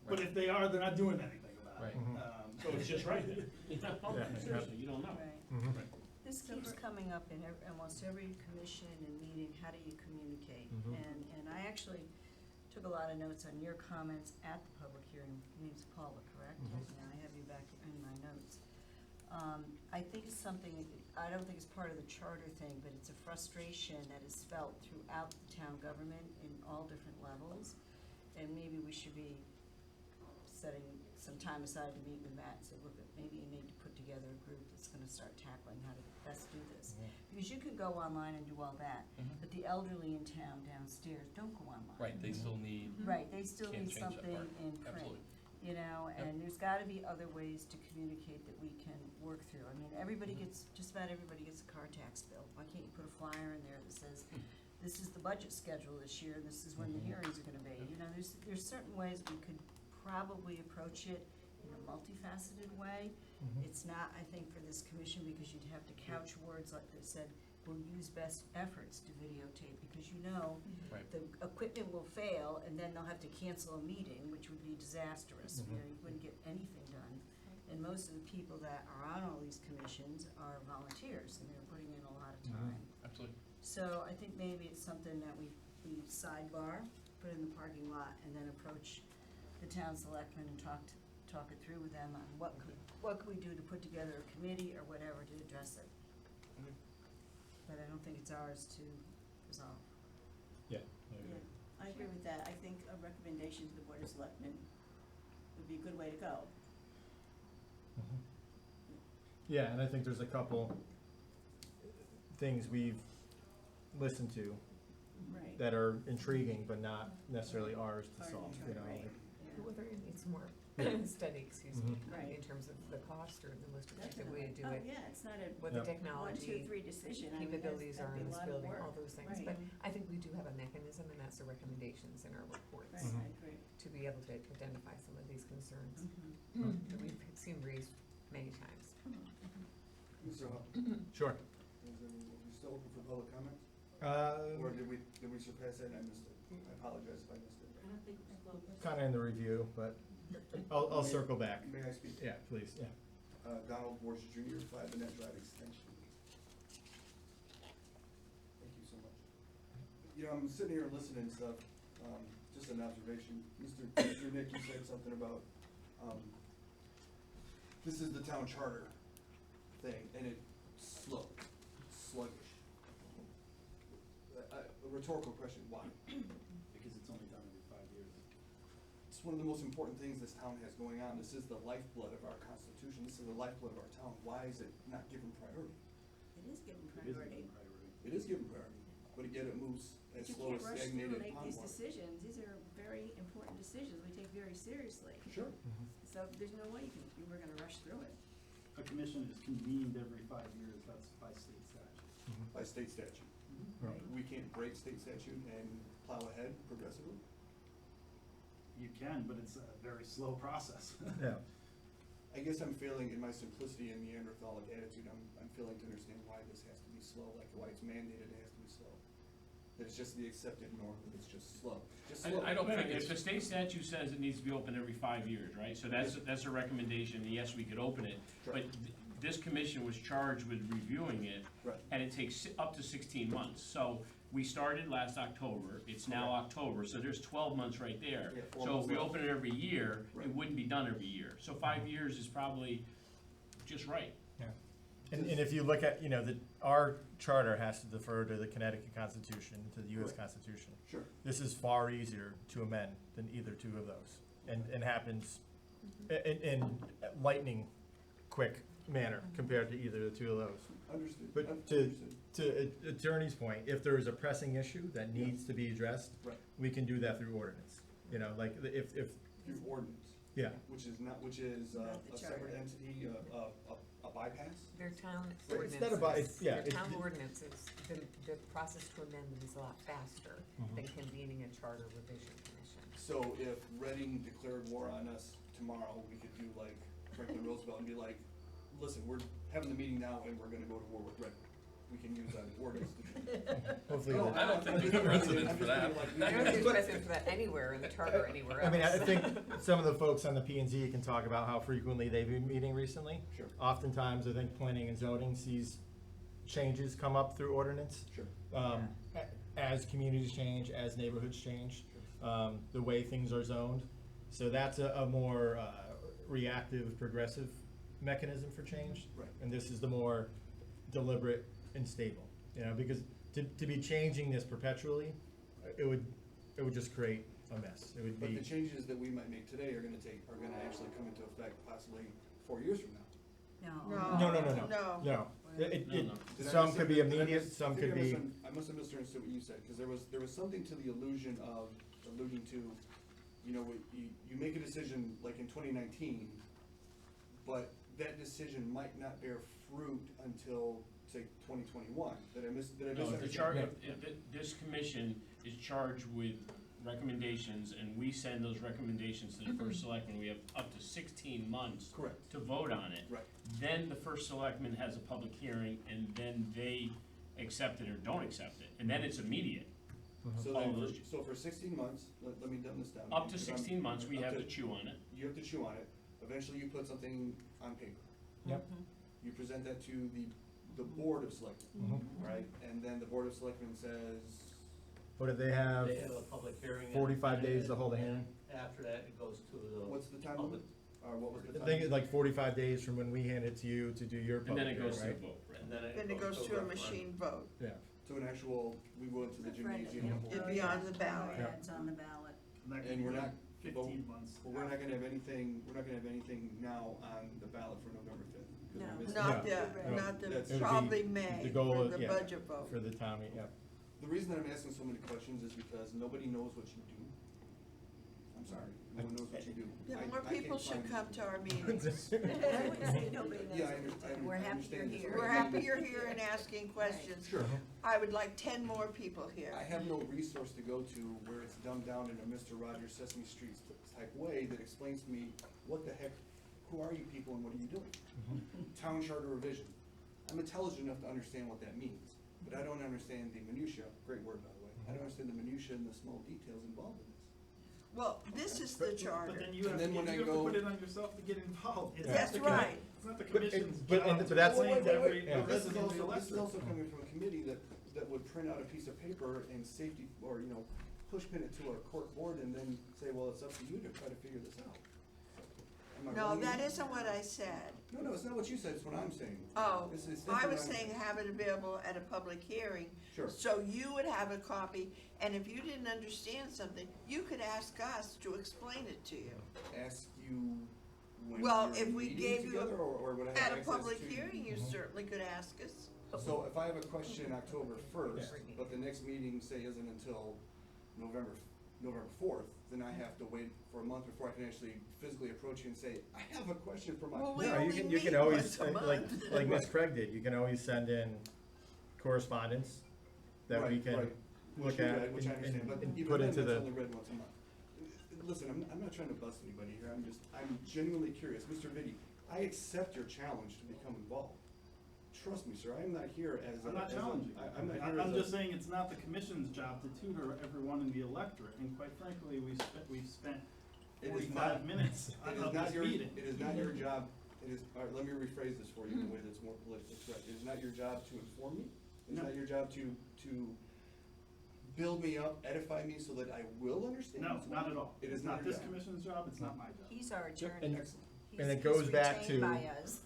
But if they are, they're not doing anything about it. Right. So it's just right there. Yeah. Seriously, you don't know. Right. This keeps coming up in almost every commission and meeting, how do you communicate? Mhm. And I actually took a lot of notes on your comments at the public hearing. Your name's Paula, correct? Mhm. Yeah, I have you back in my notes. I think it's something, I don't think it's part of the charter thing, but it's a frustration that is felt throughout the town government in all different levels. And maybe we should be setting some time aside to meet with Matt and say, look, maybe you need to put together a group that's gonna start tackling how to best do this. Because you can go online and do all that, but the elderly in town downstairs don't go online. Right, they still need, Right, they still Can't need change that something part. in print, Absolutely. you know, and there's gotta be other ways to communicate that we can work through. I mean, everybody gets, just about everybody gets a car tax bill. Why can't you put a flyer in there that says, this is the budget schedule this year, this is when the hearings are gonna be? You know, there's certain ways we could probably approach it in a multifaceted way. It's not, I think, for this commission, because you'd have to couch words like they said, we'll use best efforts to videotape, because you know, right. the equipment will fail, and then they'll have to cancel a meeting, which would be disastrous. You know, you wouldn't get anything done. And most of the people that are on all these commissions are volunteers, and they're putting in a lot of time. Absolutely. So I think maybe it's something that we sidebar, put in the parking lot, and then approach the town selectmen and talk it through with them on what could we do to put together a committee or whatever to address it. But I don't think it's ours to resolve. Yeah. Yeah, I agree with that. I think a recommendation to the Board of Selectmen would be a good way to go. Yeah, and I think there's a couple things we've listened to Right. that are intriguing, but not necessarily ours to Part of solve, the you charter, know. right. like- Whether it needs more study, excuse Mhm. me, Right. in terms of the cost or the most effective way to do Definitely. it. Oh, yeah, it's not a What the Yep. 1, technology 2, 3 decision. I mean, capabilities are that'd in be a this lot of building, all work. those things. Right. But I think we do have a mechanism, and that's the recommendations in our reports, Right, I agree. to be able to identify some of these concerns Mhm. that we've seen raised many times. Mr. Hall, Sure. are we still open for public comment? Uh, Or did we surpass that and I missed it? I apologize if I missed it. I don't think it's closed. kinda in the review, but I'll circle back. May I speak? Yeah, please, yeah. Donald Borsch Jr., 5 Annette Drive Extension. Thank you so much. You know, I'm sitting here listening and stuff, just an observation. Mr. Nick, you said something about, this is the town charter thing, and it's slow, sluggish. A rhetorical question, why? Because it's only done every 5 years. It's one of the most important things this town has going on. This is the lifeblood of our constitution. This is the lifeblood of our town. Why is it not given priority? It is given It is priority. given priority. It is given priority, but yet it moves But as you slow can't as rush through stagnated and make pond these water. decisions. These are very important decisions we take very seriously. Sure. So there's no way we're gonna rush through it. A commission is convened every 5 years, that's by state statute. By state statute. Right. We can't break state statute and plow ahead progressively. You can, but it's a very slow process. Yeah. I guess I'm failing in my simplicity and Neanderthalic attitude. I'm failing to understand why this has to be slow, like why it's mandated it has to be slow. That it's just the accepted norm, that it's just slow. Just slow. I don't think, It's- if the state statute says it needs to be open every 5 years, right? So that's a recommendation, and yes, we could open it. But Right. this commission was charged with reviewing it, Right. and it takes up to 16 months. So we started last October, it's now October, so there's 12 months right there. Yeah, 4 So months if we left. open it every year, Right. it wouldn't be done every year. So 5 years is probably just right. Yeah. And if you look at, you know, our charter has to defer to the Connecticut Constitution, to the US Correct. Constitution. Sure. This is far easier to amend than either two of those, and happens in lightning quick manner compared to either of the two of those. Understood. But Understood. to attorney's point, if there is a pressing issue that needs to be addressed, Right. we can do that through ordinance. You know, like if, Through ordinance. yeah, Which is Not a the separate charter. entity, a bypass? Their town It's ordinances. not about- it's- yeah, Their it's- town ordinances, the process to amend them is a lot faster Mhm. than convening a charter revision commission. So if Reading declared war on us tomorrow, we could do like Franklin Roosevelt and be like, listen, we're having the meeting now and we're gonna go to war with Reading. We can use that ordinance to. hopefully. No, I don't think there's a precedent for that. I don't think there's precedent for that anywhere in the charter or anywhere else. I mean, I think some of the folks on the P and Z can talk about how frequently they've been meeting recently. Sure. Oftentimes, I think planning and zoning sees changes come up through ordinance. Sure. As communities change, as neighborhoods change, the way things are zoned. So that's a more reactive, progressive mechanism for change. Right. And this is the more deliberate and stable, you know, because to be changing this perpetually, it would just create a mess. It would But be. the changes that we might make today are gonna actually come into effect possibly 4 years from now. No. No. No. It, No, no. Did I some could be misunderstand- did I immediate, mis- some I think could I be. I must have misunderstood what you said, cause there was something to the alluding to, you know, you make a decision like in 2019, but that decision might not bear fruit until, say, 2021. Did I No, the misunderstand? char, this commission is charged with recommendations, and we send those recommendations to the first selectman. We have up to 16 months Correct. to vote on it. Right. Then the first selectman has a public hearing, and then they accept it or don't accept it, and then it's immediate. So All then, those- so for 16 months, let me dumb this down. Up to because I'm- 16 months, we up have to chew on it. You have to chew on it. Eventually, you put something on paper. Yep. You present that to the board of selectmen, Mhm. right? And then the board of selectmen says, What do they have? They have a public hearing. and- 45 days to hold a hearing? After that, it goes to the. what's the time public- limit? Or what was the I time? think it's like 45 days from when we hand it to you to do your And public then it hearing, goes to right? the vote, right? And then Then it goes to a machine vote. Yeah. To an actual, we go into the gymnasium. It'd be on the ballot. Yeah. It's on the ballot. that could And be we're like not, 15 months. Well, we're not gonna have anything now on the ballot for November 5th. 'cause No. we missed Not it. the, No. not the, That's- It would be probably May the goal for of- the yeah, budget vote. For the town meeting, yeah. The reason that I'm asking so many questions is because nobody knows what you do. I'm sorry, no one knows what you do. Yeah, I- more I can't people should find- come to our meetings. I wouldn't say nobody knows Yeah, what to do. I We're happy understand you're this. here. We're happy you're here and asking questions. Sure. I would like 10 more people here. I have no resource to go to where it's dumbed down in a Mr. Rogers Sesame Street type way that explains to me, what the heck, who are you people and what are you doing? Town charter revision. I'm intelligent enough to understand what that means, but I don't understand the minutia, great word by the way, I don't understand the minutia and the small details involved in this. Well, this is the But charter. then you And have, then you when I have to go- put it on yourself to get involved. It's That's not the commi- right. It's not the But- commission's but- job and to so that's- explain to every Yeah. This is resident of the also, this is electorate. also coming from a committee that would print out a piece of paper and safety, or, you know, push pin it to a court board and then say, well, it's up to you to try to figure this out. Am I No, wrong? that isn't what I said. No, it's not what you said, it's what I'm saying. Oh, This is I definitely was what I'm saying have it available at a public hearing. Sure. So you would have a copy, and if you didn't understand something, you could ask us to explain it to you. Ask you when Well, you're if we meeting gave you a- together, or would I have At a access public to- hearing, you certainly could ask us. So if I have a question October 1st, but the next meeting, say, isn't until November 4th, then I have to wait for a month before I can actually physically approach you and say, I have a question for my. Well, we No, only you meet can always, once a like month. Ms. Craig did, you can always send in correspondence that we Right, can right. look Which you at read, which I and- understand, but and even put then, into that's the. only read once a month. Listen, I'm not trying to bust anybody here, I'm genuinely curious. Mr. Vitti, I accept your challenge to become involved. Trust me, sir, I am not here as a. I'm not as a- challenging. I'm not here as I'm a- just saying it's not the commission's job to tutor everyone in the electorate, and quite frankly, we've spent It is 45 not- minutes It is of not this your, meeting. it is not your job, all right, let me rephrase this for you in a way that's more politically correct. It is not your job to inform me. It's No. not your job to build me up, edify me so that I will understand. No, what's not going at on. all. It is It's not not your this job. commission's job, it's not my job. He's our attorney. And- Excellent. And it He's goes back retained to- by us.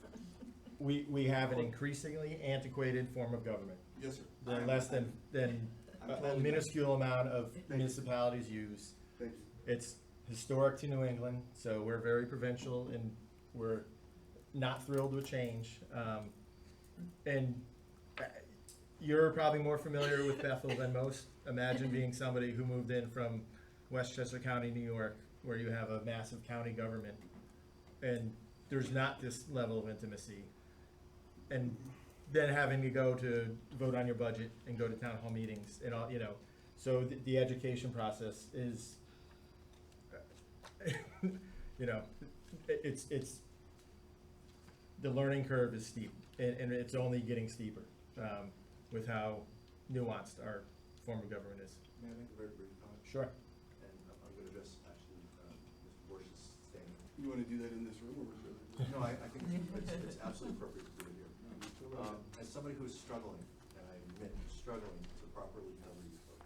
We have an increasingly antiquated form of government. Yes, sir. There are less than I'm a totally- minuscule amount of Thank you. municipalities use. Thank you. It's historic to New England, so we're very provincial and we're not thrilled with change. And you're probably more familiar with Bethel than most. Imagine being somebody who moved in from Westchester County, New York, where you have a massive county government. And there's not this level of intimacy. And then having to go to vote on your budget and go to town hall meetings and all, you know. So the education process is, you know, it's, the learning curve is steep, and it's only getting steeper, with how nuanced our form of government is. May I make a very brief comment? Sure. And I'm going to address actually Mr. Borch's statement. You wanna do that in this room or? No, I think it's absolutely appropriate to do it here. As somebody who's struggling, and I admit, struggling to properly cover you folks,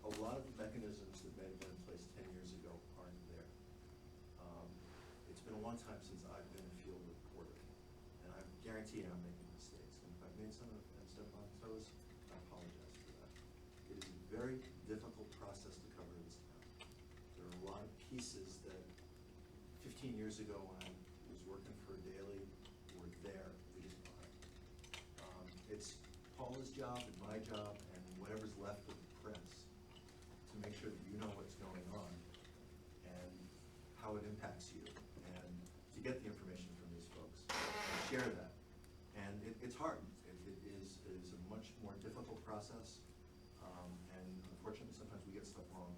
a lot of the mechanisms that may have been in place 10 years ago aren't there. It's been a long time since I've been guarantee I'm making mistakes, and if I've made some and stepped on toes, I apologize for that. It is a very difficult process to cover this town. There are a lot of pieces that 15 years ago when I was working for Daily were there, we didn't know it. It's Paula's job and my job and whatever's left of the press to make sure that you know what's going on and how it impacts you, and to get the information from these folks and share that. And it's hard. It is a much more difficult process, and unfortunately, sometimes we get stuff wrong,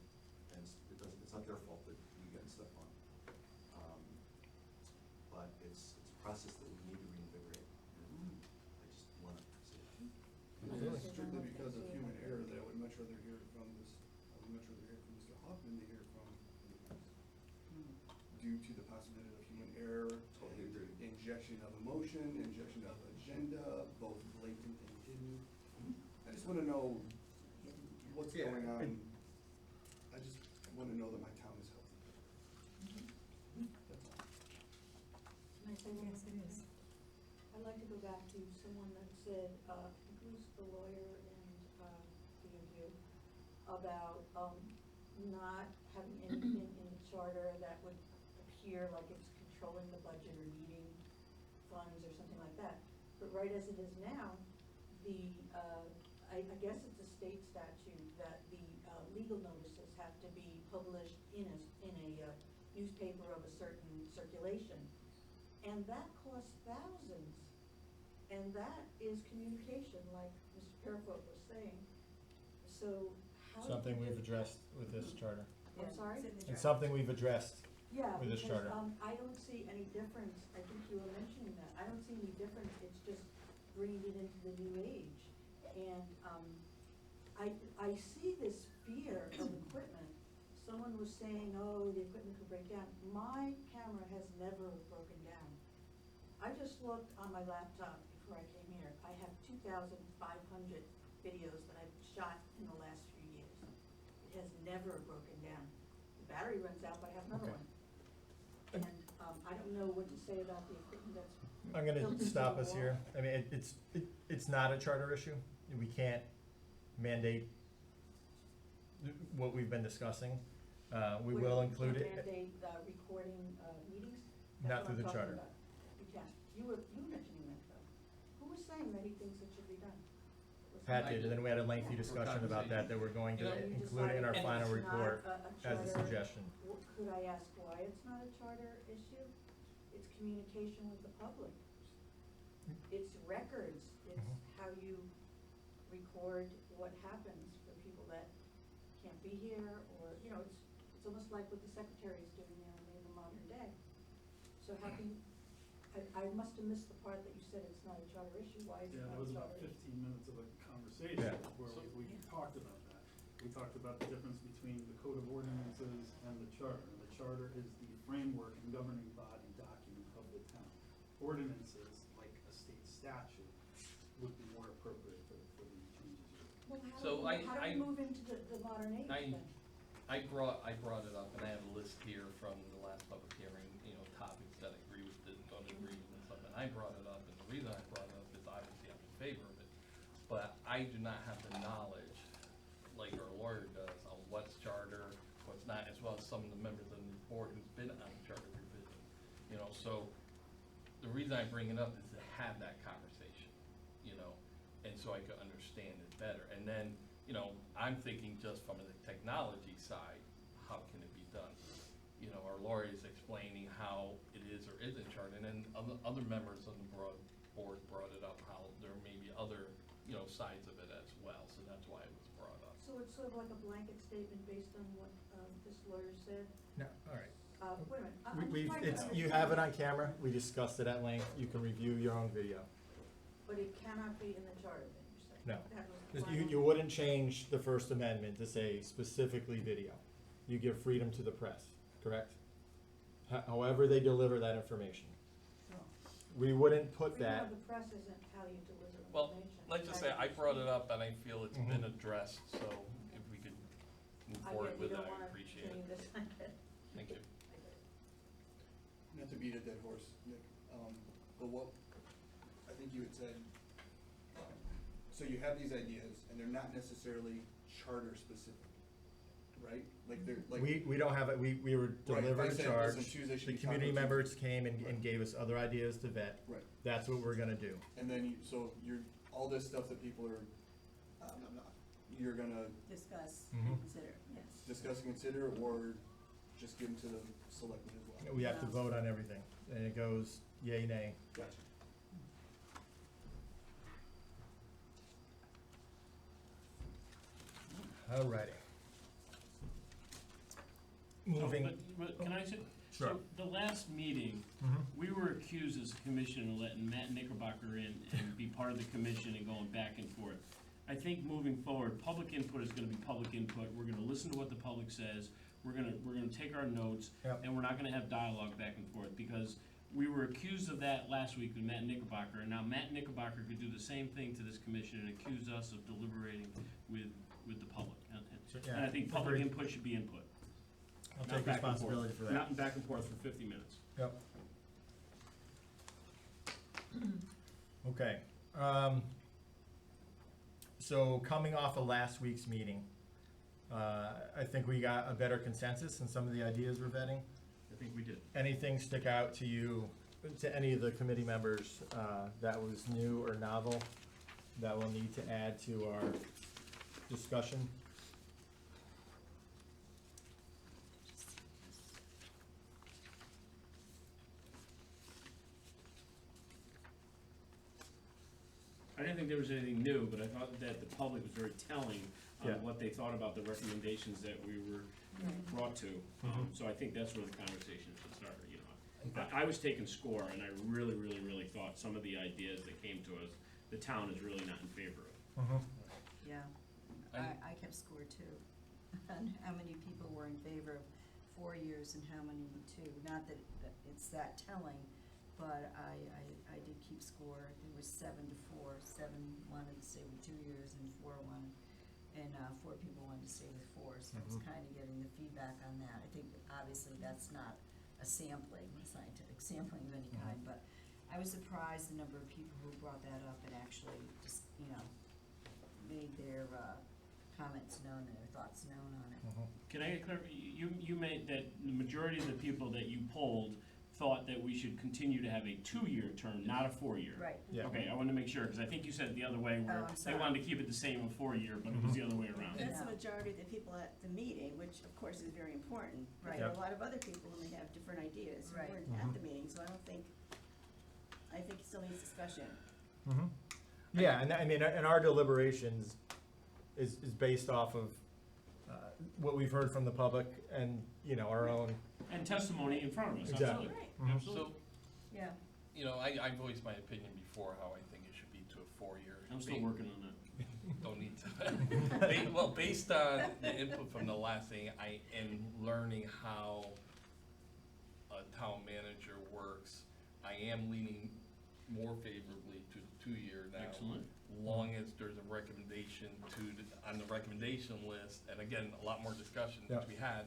and it's not their fault that we get stuff wrong. But it's a process that we need to reinvigorate, and I just want to say that. If it's strictly because of human error, that I would much rather hear from this, I would much rather hear from Mr. Hoffman than hear from the press. Due to the possibility of human error, Totally agree. injection of emotion, injection of agenda, both blatant and hidden. I just wanna know what's Yeah, going on. and- I just wanna know that my town is healthy. That's all. Can I say one Yes, more it thing? is. I'd like to go back to someone that said, who's the lawyer in, B&U, about, not having anything in the charter that would appear like it's controlling the budget or needing funds or something like that. But right as it is now, the, I guess it's a state statute that the, legal notices have to be published in a newspaper of a certain circulation. And that costs thousands. And that is communication, like Mr. Parafoot was saying. So how do Something we we've do- addressed with this charter. I'm sorry? It's something we've addressed. Yeah, with this because, charter. I don't see any difference, I think you were mentioning that, I don't see any difference, it's just bringing it into the new age. And, I see this fear of equipment. Someone was saying, oh, the equipment could break down. My camera has never broken down. I just looked on my laptop before I came here, I have 2,500 videos that I've shot in the last few years. It has never broken down. The battery runs out, but I have another Okay. one. And, I don't know what to say about the equipment that's. I'm gonna built into stop the us wall. here. I mean, it's not a charter issue. We can't mandate what we've been discussing. We Wait, will you include can't it. mandate, recording, meetings? Not That's through the what I'm charter. talking about. You can't. You were mentioning that though. Who was saying that he thinks it should be done? Was Pat somebody- did, and then we had a lengthy Yeah. discussion about that we're going to You know, You include in our decided final it's not report a as a charter. suggestion. Could I ask why it's not a charter issue? It's communication with the public. It's records, it's Mhm. how you record what happens for people that can't be here, or, it's almost like what the secretary is doing now in the modern day. So how can, I must have missed the part that you said it's not a charter issue, why is it Yeah, not there a was about charter issue? 15 minutes of a conversation Yeah. where So- we talked about that. We talked about the difference between the code of ordinances and the charter. The charter is the framework and governing body document of the town. Ordinances, like a state statute, would be more appropriate for the changes here. Well, how So do we, how do I- we move into the modern age then? I brought it up, and I have a list here from the last public hearing, topics that I agree with, that don't agree with, and stuff, and I brought it up, and the reason I brought it up is obviously I'm in favor of it, but I do not have the knowledge, like our lawyer does, on what's charter, what's not, as well as some of the members of the board who's been on charter revision, so the reason I bring it up is to have that conversation, and so I could understand it better, and then, I'm thinking just from the technology side, how can it be done? Our lawyer is explaining how it is or isn't charted, and other members of the board brought it up, how there may be other, sides of it as well, so that's why it was brought up. So it's sort of like a blanket statement based on what, this lawyer said? No, all right. Wait a minute, I'm just We've, trying to you have it on understand. camera. We discussed it at length. You can review your own video. But it cannot be in the charter, then you're saying? No. That was the 'Cause you final- wouldn't change the First Amendment to say specifically video. You give freedom to the press, correct? However they deliver that information. We wouldn't put Freedom that, of the press isn't how you deliver Well, information. let's just How say, you I brought it speak. up, and I feel it's been addressed, so if we could move I forward get you with it, don't I wanna appreciate change it. this, I get it. Thank you. I get it. Not to beat a dead horse, Nick, but what, I think you had said, so you have these ideas, and they're not necessarily charter specific, right? Like they're, like. We don't have it, we were Right, delivered I a said, charge, listen, Tuesday should the be community Taco members Tuesday. came and Right. gave us other ideas to vet. Right, That's what we're gonna do. and then so you're, all this stuff that people are, you're gonna Discuss Mhm. and consider, yes. discuss and consider, or just give them to the selectmen as well? We have to vote on everything, and it goes yay, nay. Gotcha. Alrighty. Moving. But can I say? Sure. So the last meeting, Mhm. we were accused as a commission of letting Matt Knickerbocker in and be part of the commission and going back and forth. I think moving forward, public input is gonna be public input. We're gonna listen to what the public says. We're gonna take our notes, Yep. and we're not gonna have dialogue back and forth, because we were accused of that last week with Matt Knickerbocker, and now Matt Knickerbocker could do the same thing to this commission and accuse us of deliberating with the public. And I think public Agreed. input should be input. I'll Not take back and forth. responsibility for that. Not back and forth for 50 minutes. Yep. Okay, so coming off of last week's meeting, I think we got a better consensus in some of the ideas we're vetting. I think we did. Anything stick out to you, to any of the committee members, that was new or novel, that we'll need to add to our discussion? I didn't think there was anything new, but I thought that the public was very telling on Yeah. what they thought about the recommendations that we were brought to. So I think that's where the conversation should start, you know. I was taking score, and I really thought some of the ideas that came to us, the town is really not in favor of. Yeah, I kept score too, on how many people were in favor of 4 years and how many were 2. Not that it's that telling, but I did keep score. There was 7 to 4. 7 wanted to stay with 2 years and 4 wanted, and 4 people wanted to stay with 4. So it's kind of getting the feedback on that. I think obviously that's not a sampling, a scientific sampling of any kind, but I was surprised the number of people who brought that up and actually just, you know, made their comments known and their thoughts known on it. Can I get clear, you made that the majority of the people that you polled thought that we should continue to have a 2-year term, not a 4-year? Right. Yeah. Okay, I wanted to make sure, because I think you said it the other way, where Oh, I'm they sorry. wanted to keep it the same of 4-year, but it was the other way around. That's the No. majority of the people at the meeting, which of course is very important. But Right. there are Yep. a lot of other people who may have different ideas who Right. weren't at the meeting, so I think it still needs discussion. Yeah, and I mean, and our deliberations is based off of what we've heard from the public and, you know, our own. And testimony in front of us, Exactly. absolutely. Right. Absolutely. So, Yeah. you know, I voiced my opinion before how I think it should be to a 4-year. I'm still working on that. Don't need to. Well, based on the input from the last thing, I am learning how a town manager works. I am leaning more favorably to the 2-year now. Excellent. Long as there's a recommendation on the recommendation list, and again, a lot more discussion Yeah. to be had,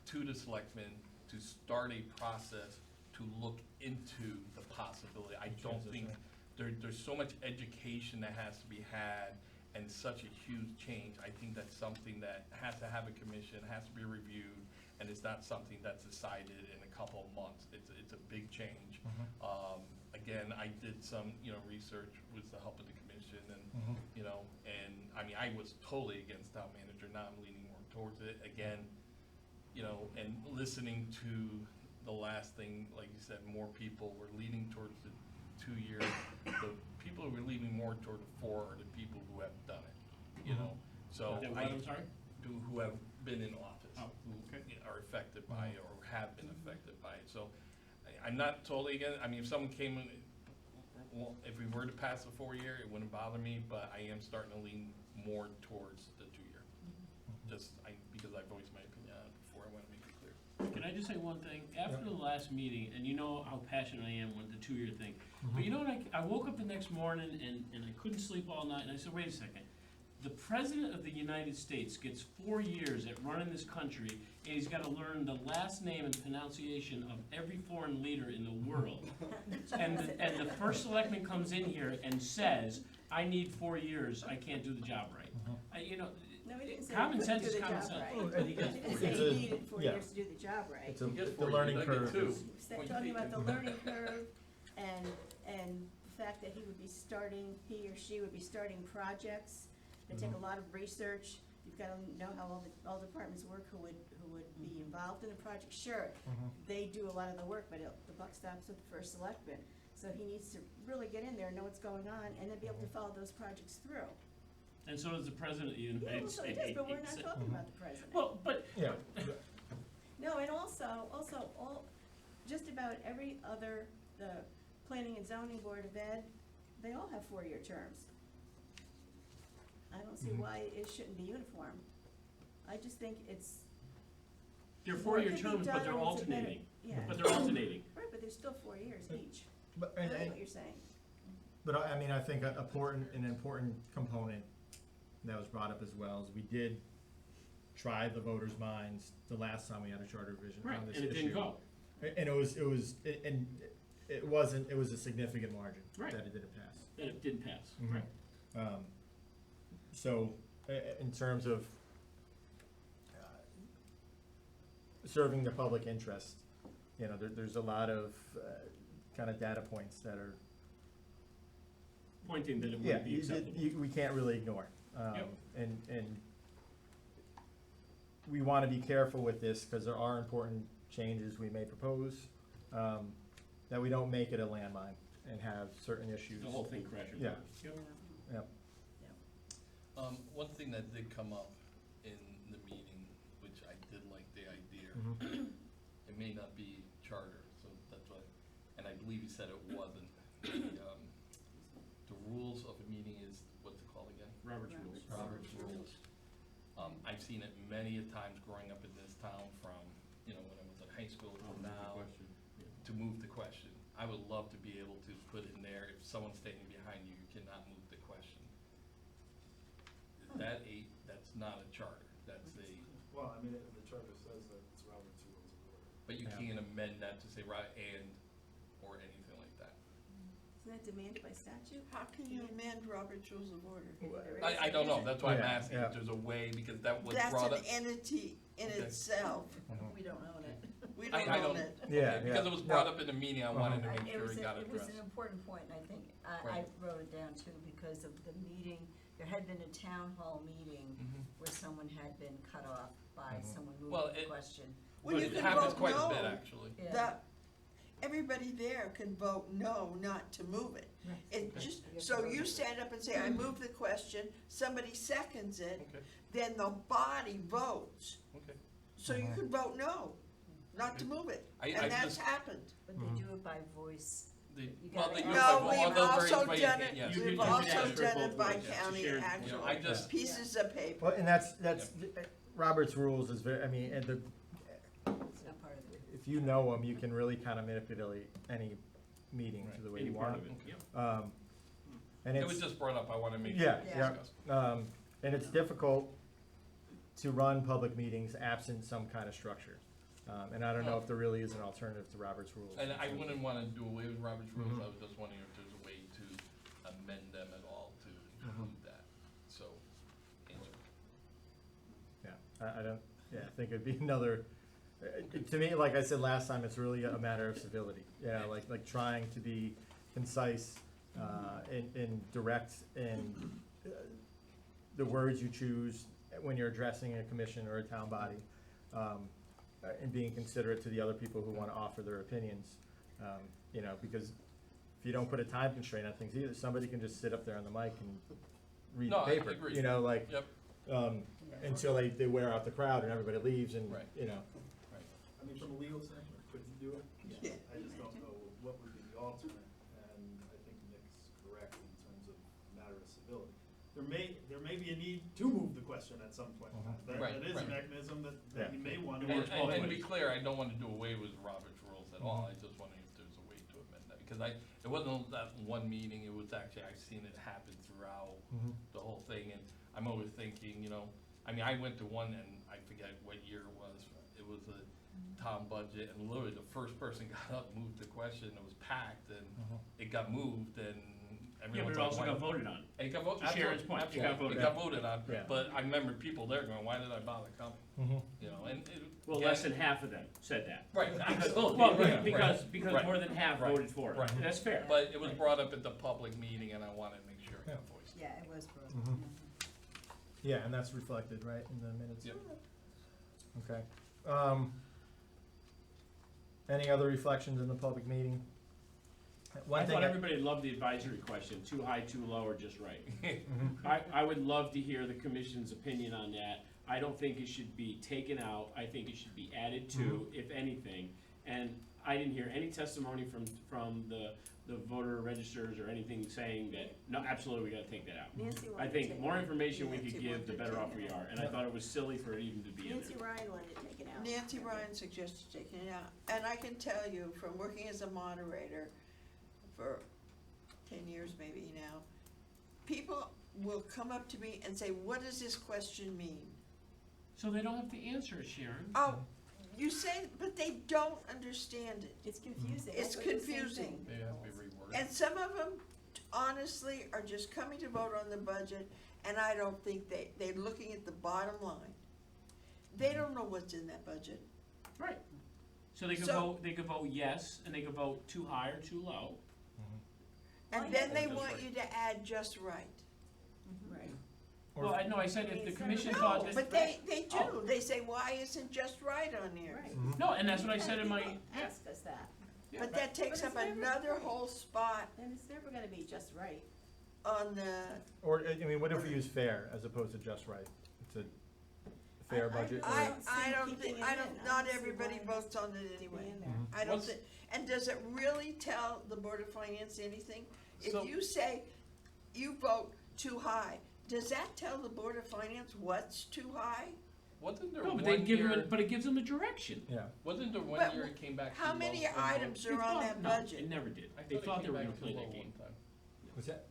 to the selectmen to start a process to look into the possibility. I don't think, there's so much education that has to be had and such a huge change. I think that's something that has to have a commission, has to be reviewed, and it's not something that's decided in a couple of months. It's a big change. Again, I did some, you know, research with the help of the commission and, you know, and I mean, I was totally against town manager, now I'm leaning more towards it. Again, you know, and listening to the last thing, like you said, more people were leaning towards the 2-year. The people who were leaning more toward the 4 are the people who have done it, you know, so. That what, I'm sorry? Who have been in office. Oh, okay. Are affected by it or have been affected by it, so I'm not totally against, I mean, if someone came in, well, if we were to pass the 4-year, it wouldn't bother me, but I am starting to lean more towards the 2-year. Because I voiced my opinion on it before, I wanna make it clear. Can I just say one thing? After the last meeting, and you know how passionate I am with the 2-year thing, but you know what, I woke up the next morning and I couldn't sleep all night, and I said, wait a second, The President of the United States gets 4 years at running this country, and he's gotta learn the last name and pronunciation of every foreign leader in the world. And the first selectman comes in here and says, I need 4 years, I can't do the job right. No, he didn't say Common he sense couldn't is do the common job sense. right. But he gets He 4 didn't say years. It's a- he needed 4 yeah. years to do the job right. It's He gets the 4 years, learning I get curve 2. is- He's talking about the learning curve and the fact that he would be starting, he or she would be starting projects that take a lot of research. You've gotta know how all departments work who would be involved in the project. Sure, they do a lot of the work, but the buck stops with the first selectman. So he needs to really get in there, know what's going on, and then be able to follow those projects through. And so does the President of the United Yeah, well, States. so he does, but we're not talking about the president. Well, but, Yeah, No, and also, just about every other, the Planning and Zoning Board of Ed, they all have 4-year terms. I don't see why it shouldn't be uniform. I just think it's. they're more 4-year can be terms, but done they're when it's a better- alternating. Yeah, But they're alternating. right, but there's still 4 years each. but, I and, know and, what you're saying. but I mean, I think an important component that was brought up as well is we did try the voters' minds the last time we had a charter revision Right, on this and issue. it didn't go. And it was a significant margin Right. that it didn't pass. And it didn't pass, Mhm. right. So, in terms of serving the public interest, there's a lot of kind of data points that are, Pointing that it yeah, wouldn't be acceptable. we can't really ignore. Yep. And we want to be careful with this, because there are important changes we may propose, that we don't make it a landmine and have certain issues. The whole thing crashing. Yeah. Yeah. One thing that did come up in the meeting, which I did like the idea, Mhm. it may not be charter, so that's why, and I believe you said it wasn't. The rules of a meeting is, what's it called again? Robert's rules. Robert's rules. I've seen it many a times growing up in this town from, when I was in high school to now, to move the question. I would love to be able to put in there, if someone's standing behind you, you cannot move the question. That's not a charter, that's Well, I mean, the charter says that it's Robert's Rules of Order. but you Yeah. can't amend that to say right or anything like that. Isn't that demanded by statute? How can you amend Robert's Rules of Order? I don't know, that's why I'm Yeah, asking yeah. if there's a way, because that was That's brought an up. entity in Okay. itself. We don't own it. We I don't own don't- it. Yeah, Okay, because yeah. it was brought No. up in the meeting, I wanted to make It sure was it got it was addressed. an important point, and I think, I Right. wrote it down too, because of the meeting, there had been a town hall meeting Mhm. where someone had been cut off by someone Well, moving the it- question. Well, But you it can happens vote quite a bit, no. actually. Yeah. That, everybody there can vote no, not to move it. It Okay. just, so you stand up and say, I move the question, somebody seconds it, Okay, then the body votes. okay. So you can vote no, not to move it. I And that's just- happened. But they do it by voice. They You well, gotta they do ask. it No, by we've all those also various ways, done it, yes. You we've can also ask for done both it by ways, yeah, to county share- actual, I just- pieces of paper. Well, and that's, Robert's rules is very, I mean, and It's not part of it. if you know them, you can really kind of manipulate any meeting to Right. the way Any you part want of it. it, yeah. And It it's, was just brought up, I wanna make sure. yeah, we Yeah. discuss. and it's difficult to run public meetings absent some kind of structure. And I don't know if there really is an alternative to Robert's rules. And I wouldn't wanna do away with Robert's rules, Mhm. I was just wondering if there's a way to amend them at all to include that, so. answer. Yeah, I don't, yeah, I think it'd be another, to me, like I said last time, it's really a matter of civility. Yeah, like trying to be concise, and direct in the words you choose when you're addressing a commission or a town body, and being considerate to the other people who wanna offer their opinions. Because if you don't put a time constraint on things either, somebody can just sit up there on the mic and read No, the I paper, agree. like, Yep, until they wear out the crowd and everybody leaves and, Right. I mean, from a legal standpoint, could you do it? Yeah. I just don't know what would be the alternate, and I think Nick's correct in terms of matter of civility. There may be a need to move the question at some point. That Right, is a right. mechanism that Yeah. you may want to and, work and to on. be clear, I don't wanna do away with Robert's rules at all, I just wondering if there's a way to amend that, because it wasn't that one meeting, it was actually, I've seen it happen throughout the whole thing, and I'm always thinking, you know, I mean, I went to one and I forget what year it was a town budget, and literally the first person got up, moved the question, it was packed, and it got moved, and Yeah, but everyone's it like, also why? got voted on. It got voted, To Sharon's point, it got voted It got voted on, Yeah. but I remember people there going, why did I bother coming? Mhm. You know, and it. Well, yeah, less than half of them said that. Right, absolutely. Well, right, because right, more than half right, voted for it. right. That's fair. But it was brought up at the public meeting, and I wanted to make sure it got voiced. Yeah, it was for. Mhm. Yeah, and that's reflected, right, in the minutes? Yep. Okay. Any other reflections in the public meeting? One I thing thought everybody loved the advisory question, too high, too low, or just right. Mhm. I would love to hear the commission's opinion on that. I don't think it should be taken out, I think it should be added to, if anything. And I didn't hear any testimony from the voter registers or anything saying that, no, absolutely, we gotta take that out. Nancy I wanted to think take more it. information we Nancy could give, wanted the to better take off it we out. are, and I thought it was silly for it even to be in Nancy there. Ryan wanted to take it out. Nancy Ryan suggested taking it out, and I can tell you from working as a moderator for 10 years maybe now, people will come up to me and say, what does this question mean? So they don't have to answer it, Sharon. Oh, you say, but they don't understand it. It's confusing. It's I thought the same confusing. thing. Maybe it has to be reworded. And some of them honestly are just coming to vote on the budget, and I don't think they're looking at the bottom line. They don't know what's in that budget. Right. So they could So- vote yes, and they could vote too high or too low. And Well, then yeah. they Just want right. you to add just right. Right. Well, I know, I said I mean, if the it's commission never- thought No, that. but they do. Oh. They say, why isn't just right on here? Right. Mhm. No, and that's what I said in my, People yeah. ask us that, Yeah, But right. that takes But up it's never another right. whole spot and it's never gonna be just right. on the, Or, I mean, what if we use fair as opposed to just right? It's a fair budget? I or- don't see I don't keeping think, it I in. don't, I not don't see everybody why it has votes on it to anyway. be in there. Mhm. I don't What's- think, and does it really tell the Board of Finance anything? If So- you say you vote too high, does that tell the Board of Finance what's too high? Wasn't there No, but one year, but it gives them a direction. Yeah. wasn't there one But year it came back too How low many for vote? items They are on thought- that no, budget? it never did. I They thought thought it they came were gonna back too play low that game. one time. What's that?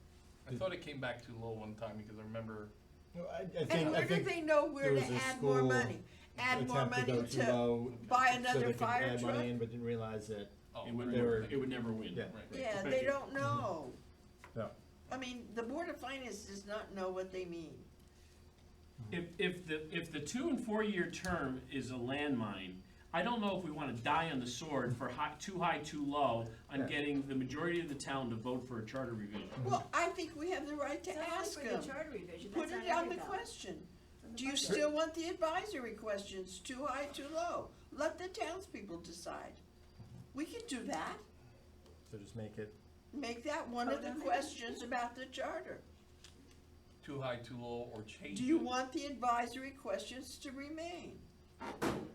I thought it came back too low one time, because I remember, No, I And think, where did they know where there to was a add more school money? Add more attempt to money go too to low, buy so another they could fire add truck? money in, but didn't realize that, oh, It would They never, were- it would never win. yeah. right. Yeah, Thank they you. don't know. Yeah. I mean, the Board of Finance does not know what they mean. If the 2 and 4 year term is a landmine, I don't know if we wanna die on the sword for too high, too low, on Yeah. getting the majority of the town to vote for a charter revision. Well, I think we have the right to It's not only ask for them. the charter revision, Put that's it on on every the ballot. question. On the Do you budget. still want the advisory questions, too high, too low? Let the townspeople decide. We can do that. so just make it, Make that one of the questions about the charter. Too high, too low, or change Do you it. want the advisory questions to remain?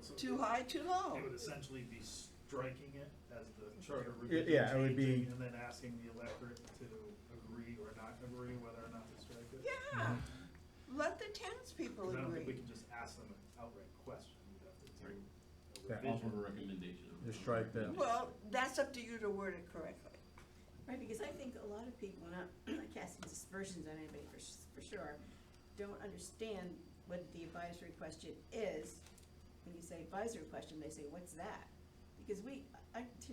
So Too high, too low? It would essentially be striking it as the charter Yeah, revision, it would be- changing, and then asking the electorate to agree or not agree whether or not to strike it. Yeah, let the townspeople 'Cause I don't think we agree. can just ask them an outright question, we'd have to do Right. a Yeah. Offer revision. a recommendation. just strike the, Well, that's up to you to word it correctly. Right, because I think a lot of people, not casting dispersions on anybody for sure, don't understand what the advisory question is. When you say advisory question, they say, what's that? Because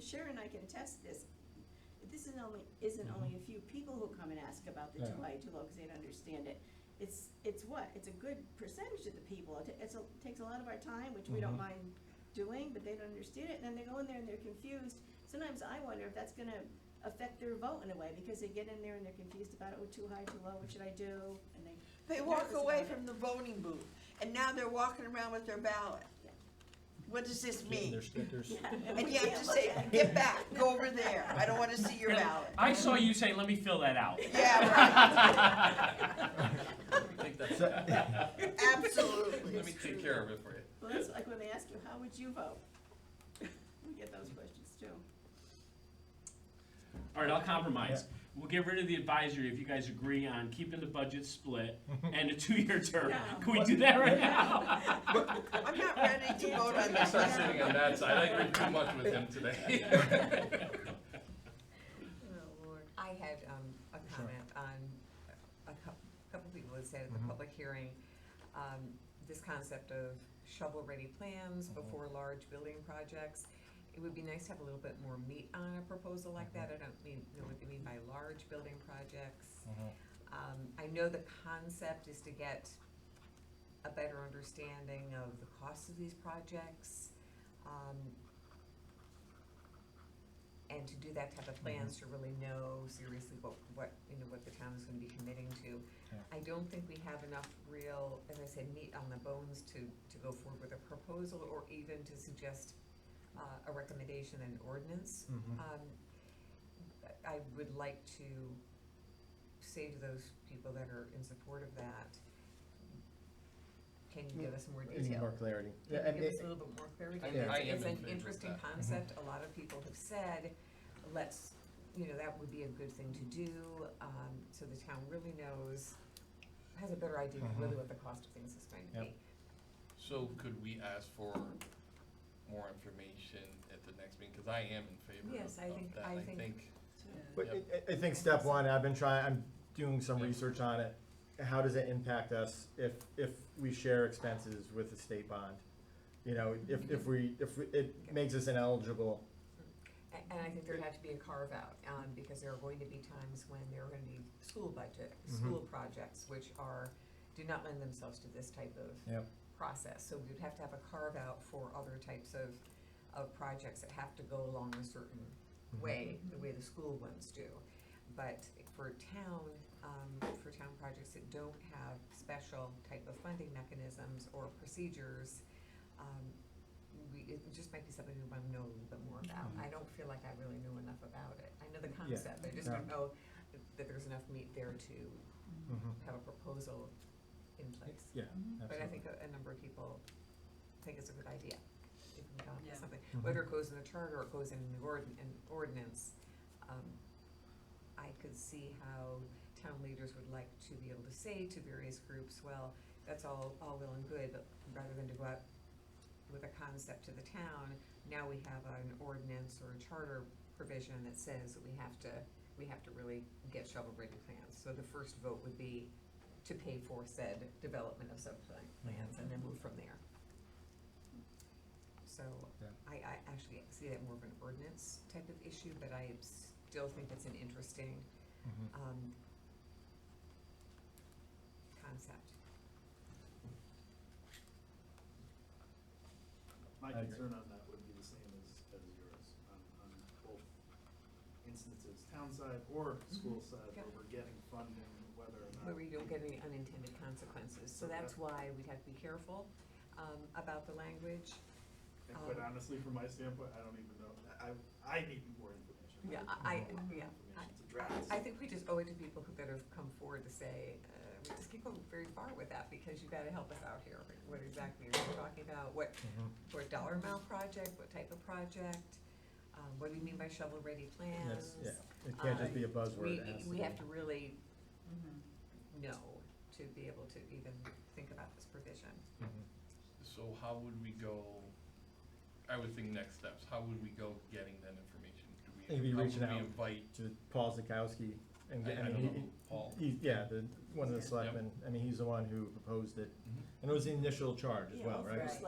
Sharon and I can attest to this. This isn't only a few people who come and ask about the too Yeah. high, too low, because they don't understand it. It's what? It's a good percentage of the people. It takes a lot of our time, which we don't Mhm. mind doing, but they don't understand it, and then they go in there and they're confused. Sometimes I wonder if that's gonna affect their vote in a way, because they get in there and they're confused about it, oh, too high, too low, what should I do? And They get walk nervous away about it. from the voting booth, and now they're walking around with their ballot. Yeah. What does this getting mean? their stickers. Yeah, And we you have can't to look say, at it. get back, go over there, I don't wanna see your ballot. I saw you say, let me fill that out. Yeah, I think that's, So- right, absolutely. let me take care of it for you. Well, that's like when they ask you, how would you vote? We get those questions too. All right, I'll compromise. We'll get rid of the advisory if you guys agree on keeping the budget split and a 2-year term. No. Can we do that right now? I'm not ready to vote on I this. start sitting on that side, I agree too much with him today. Oh, Lord. I had a comment on, a couple people had said at the public hearing, this concept of shovel-ready plans before large building projects. It would be nice to have a little bit more meat on a proposal like that. I don't know what you mean by large building projects. I know the concept is to get a better understanding of the costs of these projects. And to do that, to have a plans to really know seriously what the town is gonna be committing to. Yeah. I don't think we have enough real, as I said, meat on the bones to go forward with a proposal or even to suggest a recommendation and ordinance. I would like to say to those people that are in support of that, can you give us more Any detail? more clarity? Can Yeah, you give us a little bit more clarity? Yeah. I am It's in an favor of interesting that. concept. A lot of people have said, let's, that would be a good thing to do, so the town really knows, has a better idea of really what the cost of things is going to Yep. be. So could we ask for more information at the next meeting? Cause I am in favor Yes, of I think- that. I I think- think, But Yep. I think step one, I'm doing some Yep. research on it. How does it impact us if we share expenses with the state bond? If it makes us ineligible. And I think there'd have to be a carve out, because there are going to be times when there are gonna be school school projects, which do not lend themselves to this type of Yep. process. So we'd have to have a carve out for other types of projects that have to go along a certain way, the way the school ones do. But for town projects that don't have special type of funding mechanisms or procedures, it just might be something we want to know a little bit more about. I don't feel like I really knew enough about it. I know the concept, I just don't know that there's enough meat there to have a proposal in place. Yeah, But I absolutely. think a number of people think it's a good idea, if we come up Yeah. with something. Whether it goes in the charter or it goes in the ordinance, I could see how town leaders would like to be able to say to various groups, well, that's all well and good, but rather than to go out with a concept to the town, now we have an ordinance or a charter provision that says that we have to really get shovel-ready plans. So the first vote would be to pay for said development of plans and then move from there. So Yeah. I actually see that more of an ordinance type of issue, but I still think it's an interesting concept. My I agree. concern on that would be the same as yours, on both instances, town side or school side, Yeah. where we're getting funding, whether or not. Where we don't get any unintended consequences. So that's why we'd have to be careful about the language. And quite honestly, from my standpoint, I don't even know, I need more information. Yeah, I need more yeah. information to draft. I think we just owe it to people that have come forward to say, we just can't go very far with that because you gotta help us out here. What exactly are you talking about? What dollar amount project, what type of project? What do you mean by shovel-ready plans? That's, it can't just be a buzzword. It has to We be- have to really know to be able to even think about this provision. so how would we go, I would think next steps, how would we go getting that information? Maybe reaching How out would we invite, To Paul Zakowski and I don't know, Paul? one of the Yeah. selectmen, he's the one who proposed it. And it was the initial charge as well, right? It's in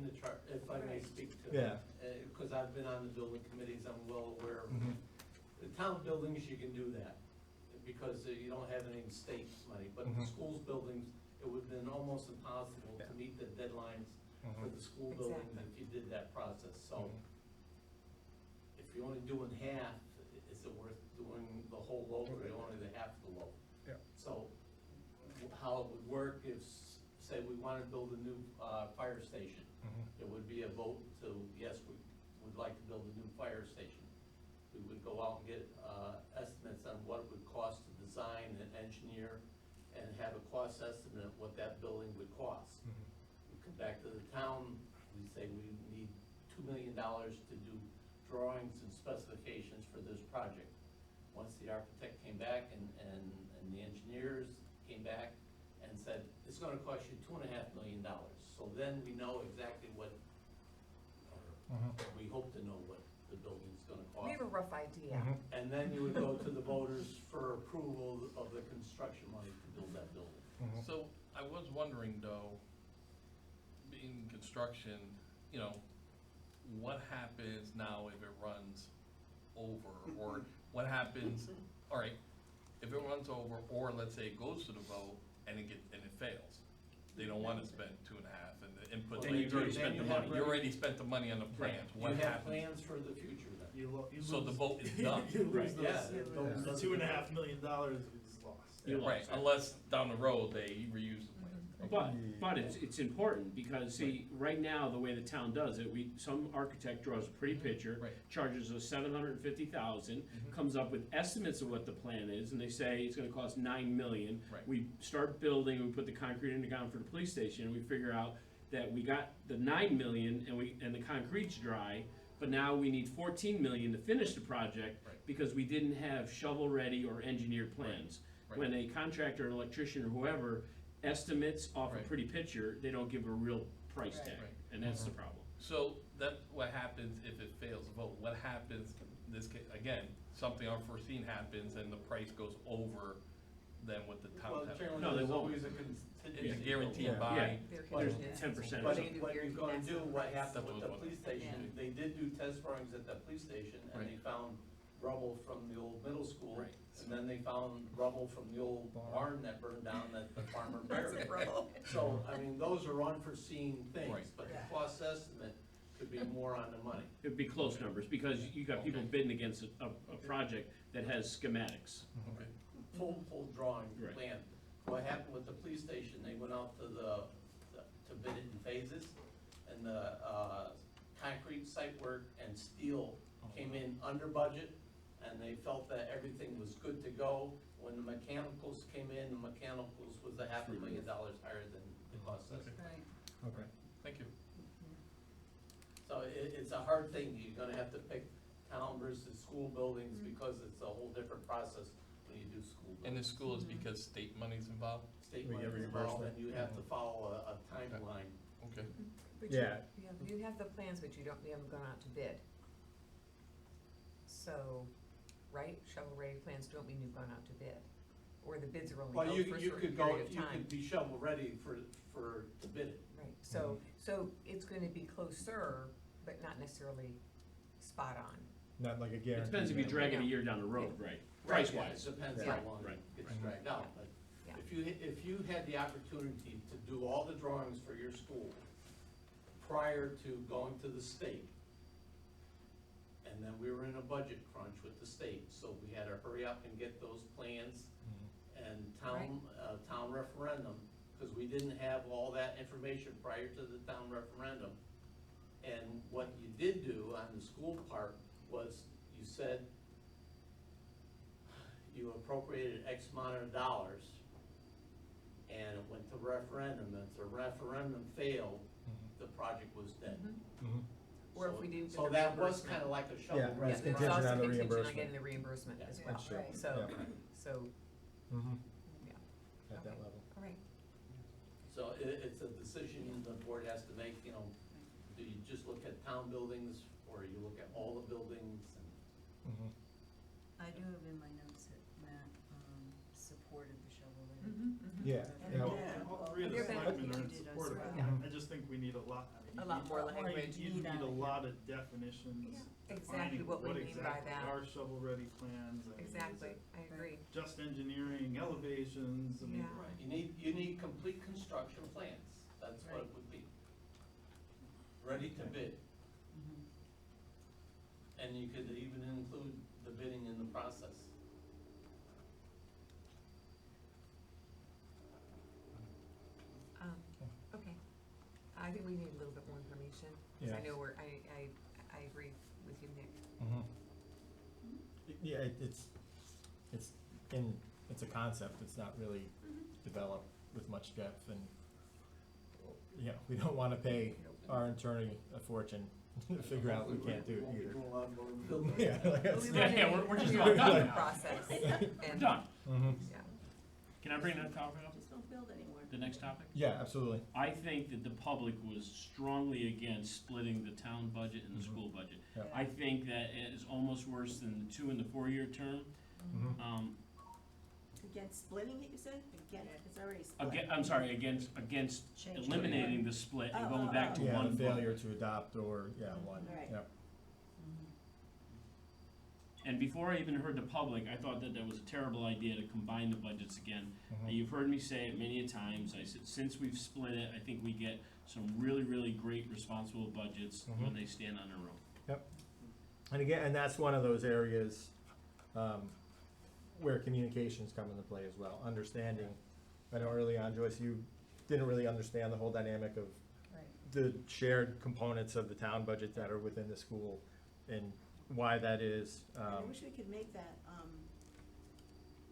the chart, if I may speak to Yeah. that. Because I've been on the building committees, I'm well aware of Mhm. the town buildings, you can do that, because you don't have any state money, but the Mhm. schools buildings, it would've been almost impossible Yeah. to meet the deadlines for the school Exactly. buildings if you did that process, so Mhm. if you're only doing half, is it worth doing the whole load, or only the half of the load? Yeah. So, how it would work is, say we wanna build a new, fire station, it would be a vote to, yes, we would like to build a new fire station. We would go out and get, estimates on what it would cost to design and engineer, and have a cost estimate of what that building would cost. We come back to the town, we say we need $2 million to do drawings and specifications for this project. Once the architect came back and the engineers came back and said, it's gonna cost you $2.5 million. So then we know exactly what, or we hope to know what the the building's gonna We have a cost. rough idea. Mhm. And then you would go to the voters for approval of the construction money to build that building. Mhm. So I was wondering though, being construction, you know, what happens now if it runs over? Or what happens, all right, if it runs over, or let's say it goes to the vote and it fails? They don't wanna spend 2.5 and the input. Then you've already Then spent you the have money. You already spent the money on the plans, You what have happens? plans for the future then. You So the lose- vote is done. You lose Right. those, Yeah. the $2.5 million is lost. You Right, lost. unless down the road they reuse the plans. But it's important, because see, right now, the way the town does it, some architect draws a pretty picture, Right. charges us $750,000, comes up with estimates of what the plan is, and they say it's gonna cost $9 million. Right. We start building, we put the concrete in the ground for the police station, and we figure out that we got the $9 million and the concrete's dry, but now we need $14 million to finish the project Right. because we didn't have shovel-ready or engineered plans. Right. When a contractor, an electrician, or whoever estimates off a Right. pretty picture, they don't give a real price Right. tag, Right. and that's the problem. So that, what happens if it fails to vote? What happens, this case, again, something unforeseen happens and the price goes over than what the Well, town has? generally, No, they there's won't. always a It's contingency. a guaranteed Yeah. buy. Yeah. Their There's contingents. 10%. But They do what you're guaranteed gonna that's do, the what price. happened with the That's what police it station, Yeah. they did do test drawings at the police station, and they Right. found rubble from the old middle school. Right. And then they found rubble from the old barn that burned down that the farmer buried. Rubble. So, I mean, those are unforeseen things, Right. but the Yeah. cost estimate could be more on the money. It'd be close numbers, because you got people Okay. bidding against a project that has schematics. Okay. Full drawing Right. plan. What happened with the police station, they went out to to bid it in phases, and the, concrete site work and steel came in under budget, and they felt that everything was good to go. When the mechanicals came in, the mechanicals was $500,000 higher than the cost estimate. Right. Okay. Thank you. So it's a hard thing, you're gonna have to pick town versus school buildings, because it's a whole different process when you do school buildings. And the school is because state money's involved? State We money get involved, reimbursement. and you have to follow a timeline. Okay. But Yeah. you have the plans, but you haven't gone out to bid. So, right, shovel-ready plans don't mean you've gone out to bid, or the bids are only Well, out you, for a you certain could go, period of you time. could be shovel ready to bid it. Right, so, it's gonna be closer, but not necessarily spot on. Not like a It guarantee. depends if you drag it a Yeah. year down the road, right? Right, Price-wise. It depends Yeah. how long Right. it gets Right. dragged out, but Yeah. if you had the opportunity to do all the drawings for your school prior to going to the state, and then we were in a budget crunch with the state, so we had to hurry up and get those plans and town referendum, because we didn't have all that information prior to the town referendum. And what you did do on the school part was, you said you appropriated X amount of dollars, and it went to referendum, and if the referendum failed, the project was dead. Mhm. Or if So- we do. So that was kinda like a shovel Yeah, ready. right. Yeah, It's it's contingent also on the contingent on reimbursement. getting the reimbursement as Yeah. well, That's true. Right. so, Yeah. so, Mhm. yeah, At that Okay. level. all right. So it's a decision the board has to make, you know, do you just look at town buildings, or you look at all the buildings? And Mhm. I do have in my notes that Matt, supported the shovel-ready. Yeah, And yeah. then- All three of the There have been- selectmen are in You did support of as it. well. I just think we need a lot, I mean. A lot more language. You need a lot of definitions. Yeah, exactly defining what we mean by exactly that. are shovel-ready plans. I mean, is Exactly, it I agree. Just engineering, elevations, I mean. Yeah. Right, you need complete construction plans, that's what it would be. Ready to bid, Mhm. and you could even include the bidding in the process. Okay, I think we need a little bit more information, because I Yeah. know I agree with you, Nick. Mhm. Yeah, it's a concept, it's not really developed with much depth, and, you know, we don't wanna pay our attorney a fortune to figure out we can't do it Won't be either. doing a lot more building. Yeah, like But that's- we Yeah, wanna- yeah, we're just we about wanna done the now. process, We're and, done. Mhm. yeah, Can I bring that topic up? Just don't build anymore. the next topic? Yeah, absolutely. I think that the public was strongly against splitting the town budget and the school budget. Yep. I think that it is almost worse than the 2 and the 4-year term. Against splitting it, you said? Again, it's already split. Against Change eliminating the split and Oh, going oh, back to oh. Yeah, one the vote. failure to adopt or, one, Right. yep. And before I even heard the public, I thought that was a terrible idea to combine the budgets again. Mhm. You've heard me say it many a times, I said, since we've split it, I think we get some really, really great responsible budgets when Mhm. they stand on their own. And again, and that's one of those areas, where communications come into play as well, understanding. I know early on, Joyce, you didn't really understand the whole dynamic of Right. the shared components of the town budget that are within the school and why that is. I wish we could make that,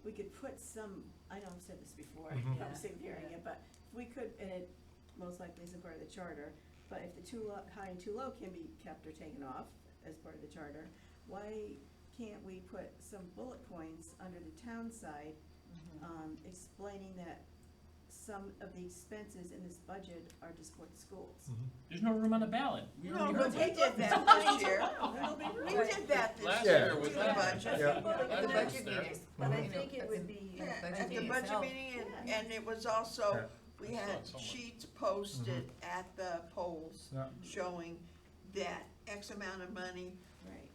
we could put some, I know I've said this before, Mhm. I'm sick of hearing it, but if we could, and it most likely isn't part of the charter, but if the too high and too low can be kept or taken off as part of the charter, why can't we put some bullet points under the town side, explaining that some of the expenses in this budget are to support the schools? There's no room on the ballot. We No, already but heard we that. did that this year. There'll be room. We did that this Last year. year was with that. the budget. Yeah. The Last budget year. meeting. But I You know, think it would be, Yeah, At budget the meeting budget itself. meeting, Yeah. and it was also, Yeah. we I saw had it somewhere. sheets posted at the polls Yeah. showing that X amount of money Right.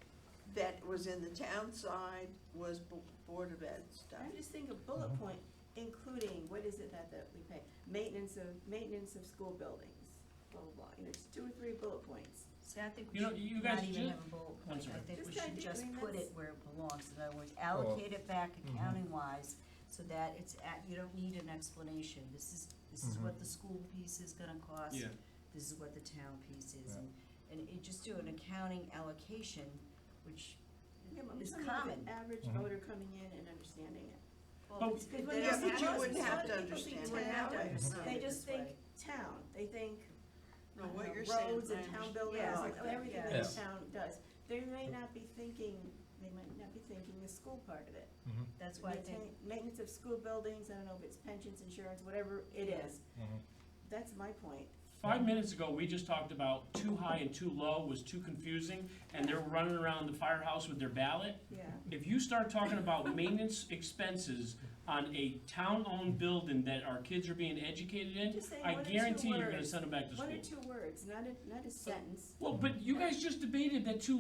that was in the town side was Board of Ed stuff. I just think a bullet Mhm. point, including, what is it that we pay? Maintenance of school buildings, blah, blah, blah, it's 2 or 3 bullet points. see, I think we You know, should you guys not even ju- have a bullet I'm point, sorry. I think we Just should idea, just I mean, put that's- it where it belongs, in other words, allocate it back accounting wise, so that it's you don't need an explanation, this is what the school piece is gonna cost. Yeah. This is what the town piece is, Yeah. and you just do an accounting allocation, which Yeah, but I'm is talking about common. the average Mhm. voter coming in and understanding it. Oh, it's good Because when that they it's see Yeah, but you houses, wouldn't a lot have of to people think understand you it wouldn't that have to way. understand. They Right. just This think way. town, they think, No, I don't what know, you're saying, roads I and town understand. buildings, Yeah. and everything Yeah. that Yeah. the town does. They might not be thinking the school part of it. that's why I think, Maintenance of school buildings, I don't know if it's pensions, insurance, whatever it Yeah. is, that's my point. 5 minutes ago, we just talked about too high and too low was too confusing, and they're running around the firehouse with their ballot. Yeah. If you start talking about maintenance expenses on a town-owned building that our kids are being educated in, Just say I one or two guarantee you're gonna words. send them back to school. One or 2 words, not a sentence. Well, but you guys just debated that two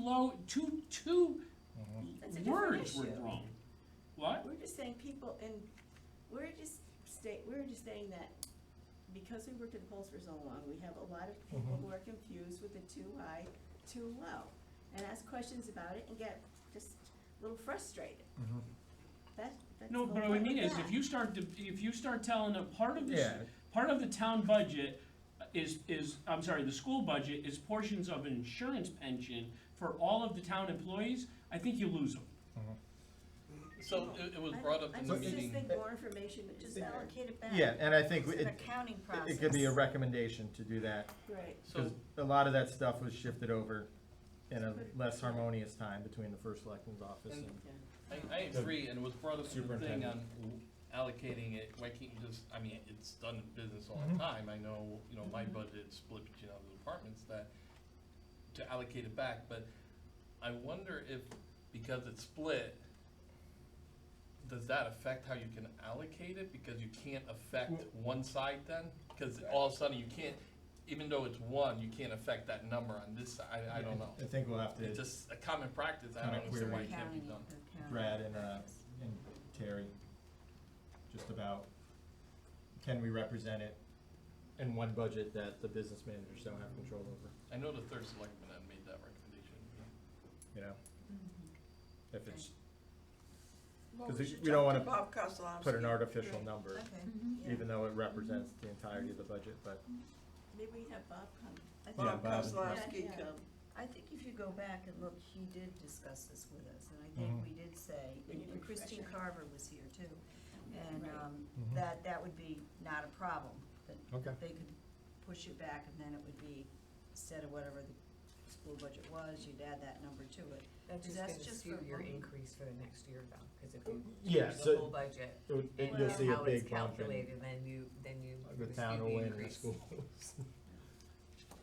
That's a different words were issue. wrong. What? We're just saying people, and we're just saying that because we worked at the polls for so long, we have a lot of people who are confused with the too high, too low, and ask questions about it and get just a little frustrated. That's No, the but whole what I point mean with is, that. if you start telling a part of Yeah. the town budget I'm sorry, the school budget is portions of an insurance pension for all of the town employees, I think you lose them. So it was brought up in the I just meeting. think more information is just better. allocate it back. Yeah, and I think It's an it, accounting process. it could be a recommendation to do that, Right. So, because a lot of that stuff was shifted over in a less harmonious time between the first selectman's office and. I agree, and it was brought up in the thing Superintendent. on allocating it, why can't you just, I mean, it's done in business all the Mhm. time, I know, my budget's split between other departments that, to allocate it back, but I wonder if, because it's split, does that affect how you can allocate it, because you can't affect one side then? Cause all of a sudden you can't, even though it's one, you can't affect that number on this side, I don't know. I think we'll have to, It's just a common practice, I Kinda don't understand why query. it can't be done. Brad and Terry, just about, can we represent it in one budget that the business managers don't have control over, I know the third selectman had made that recommendation. you know? If it's, Well, 'cause we we should don't talk wanna to Bob Kozlowski. put an artificial Right. number, Okay. Yeah. even though it represents the entirety of the budget, but, Maybe we can have Bob come. I think- Yeah, Bob Bob. Kozlowski Yeah, yeah. come. I think if you go back and look, he did discuss this with us, and I think Mhm. we did say, We need and Christine refresher. Carver was here too. And, Right. Mhm. that would be not a problem, that okay. they could push it back and then it would be, instead of whatever the school budget was, you'd add that number to it. That's Because just that's gonna just skew for your voting. increase for the next year though, cause if you Yeah, change so the whole budget, You'll Well, see a how it's big bump in, calculated, then you the skew town the will win the increase. schools.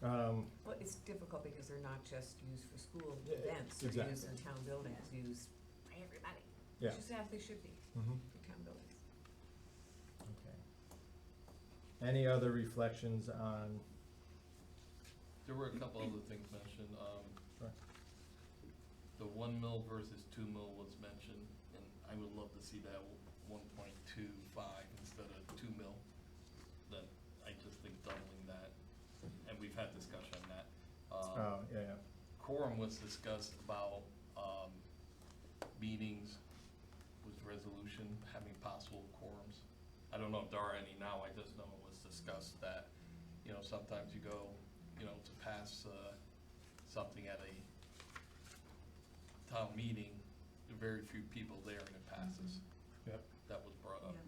Well, it's difficult because they're not just used for school Yeah, events, they're used exactly. in town buildings, used by everybody, Yeah. which is as they should be, Mhm. for town buildings. Okay. Any other reflections on, There were a couple other things mentioned, Sure. the 1 mil versus 2 mil was mentioned, and I would love to see that 1.25 instead of 2 mil. That, I just think doubling that, and we've had discussion on that. oh, yeah, Quorum was discussed about, meetings with resolution, having possible quorums. I don't know if there are any now, I just know it was discussed that, sometimes you go, to pass, something at a town meeting, there are very few people there and it passes. Yep. That was brought up. Yeah.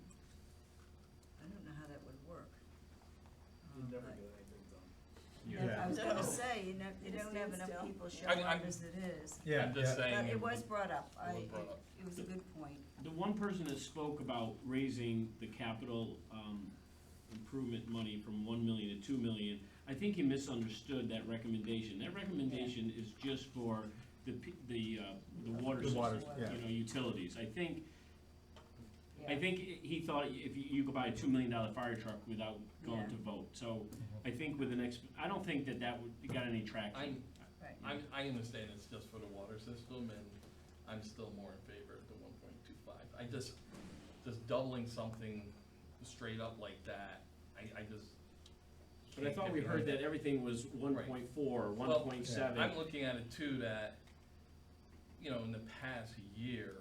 I don't know how that would work. You never but- get anything done. Yeah. I was No. gonna say, you Just don't have stand enough still. people show I'm- up as it is. yeah, I'm just yeah. saying. But it was brought up, It was brought up. it was a good point. The one person that spoke about raising the capital, improvement money from 1 million to 2 million, I think he misunderstood that recommendation. That recommendation is just for the water The system, waters, yeah. utilities. I think Yeah. he thought if you could buy a $2 million fire truck without going Yeah. to vote. So I think with the next, I don't think that would got any traction. Right. I understand it's just for the water system, and I'm still more in favor of the 1.25. I just doubling something straight up like that, I just. But I can't thought get we behind heard that everything was 1.4, 1.7. I'm looking at it too, that, in the past year,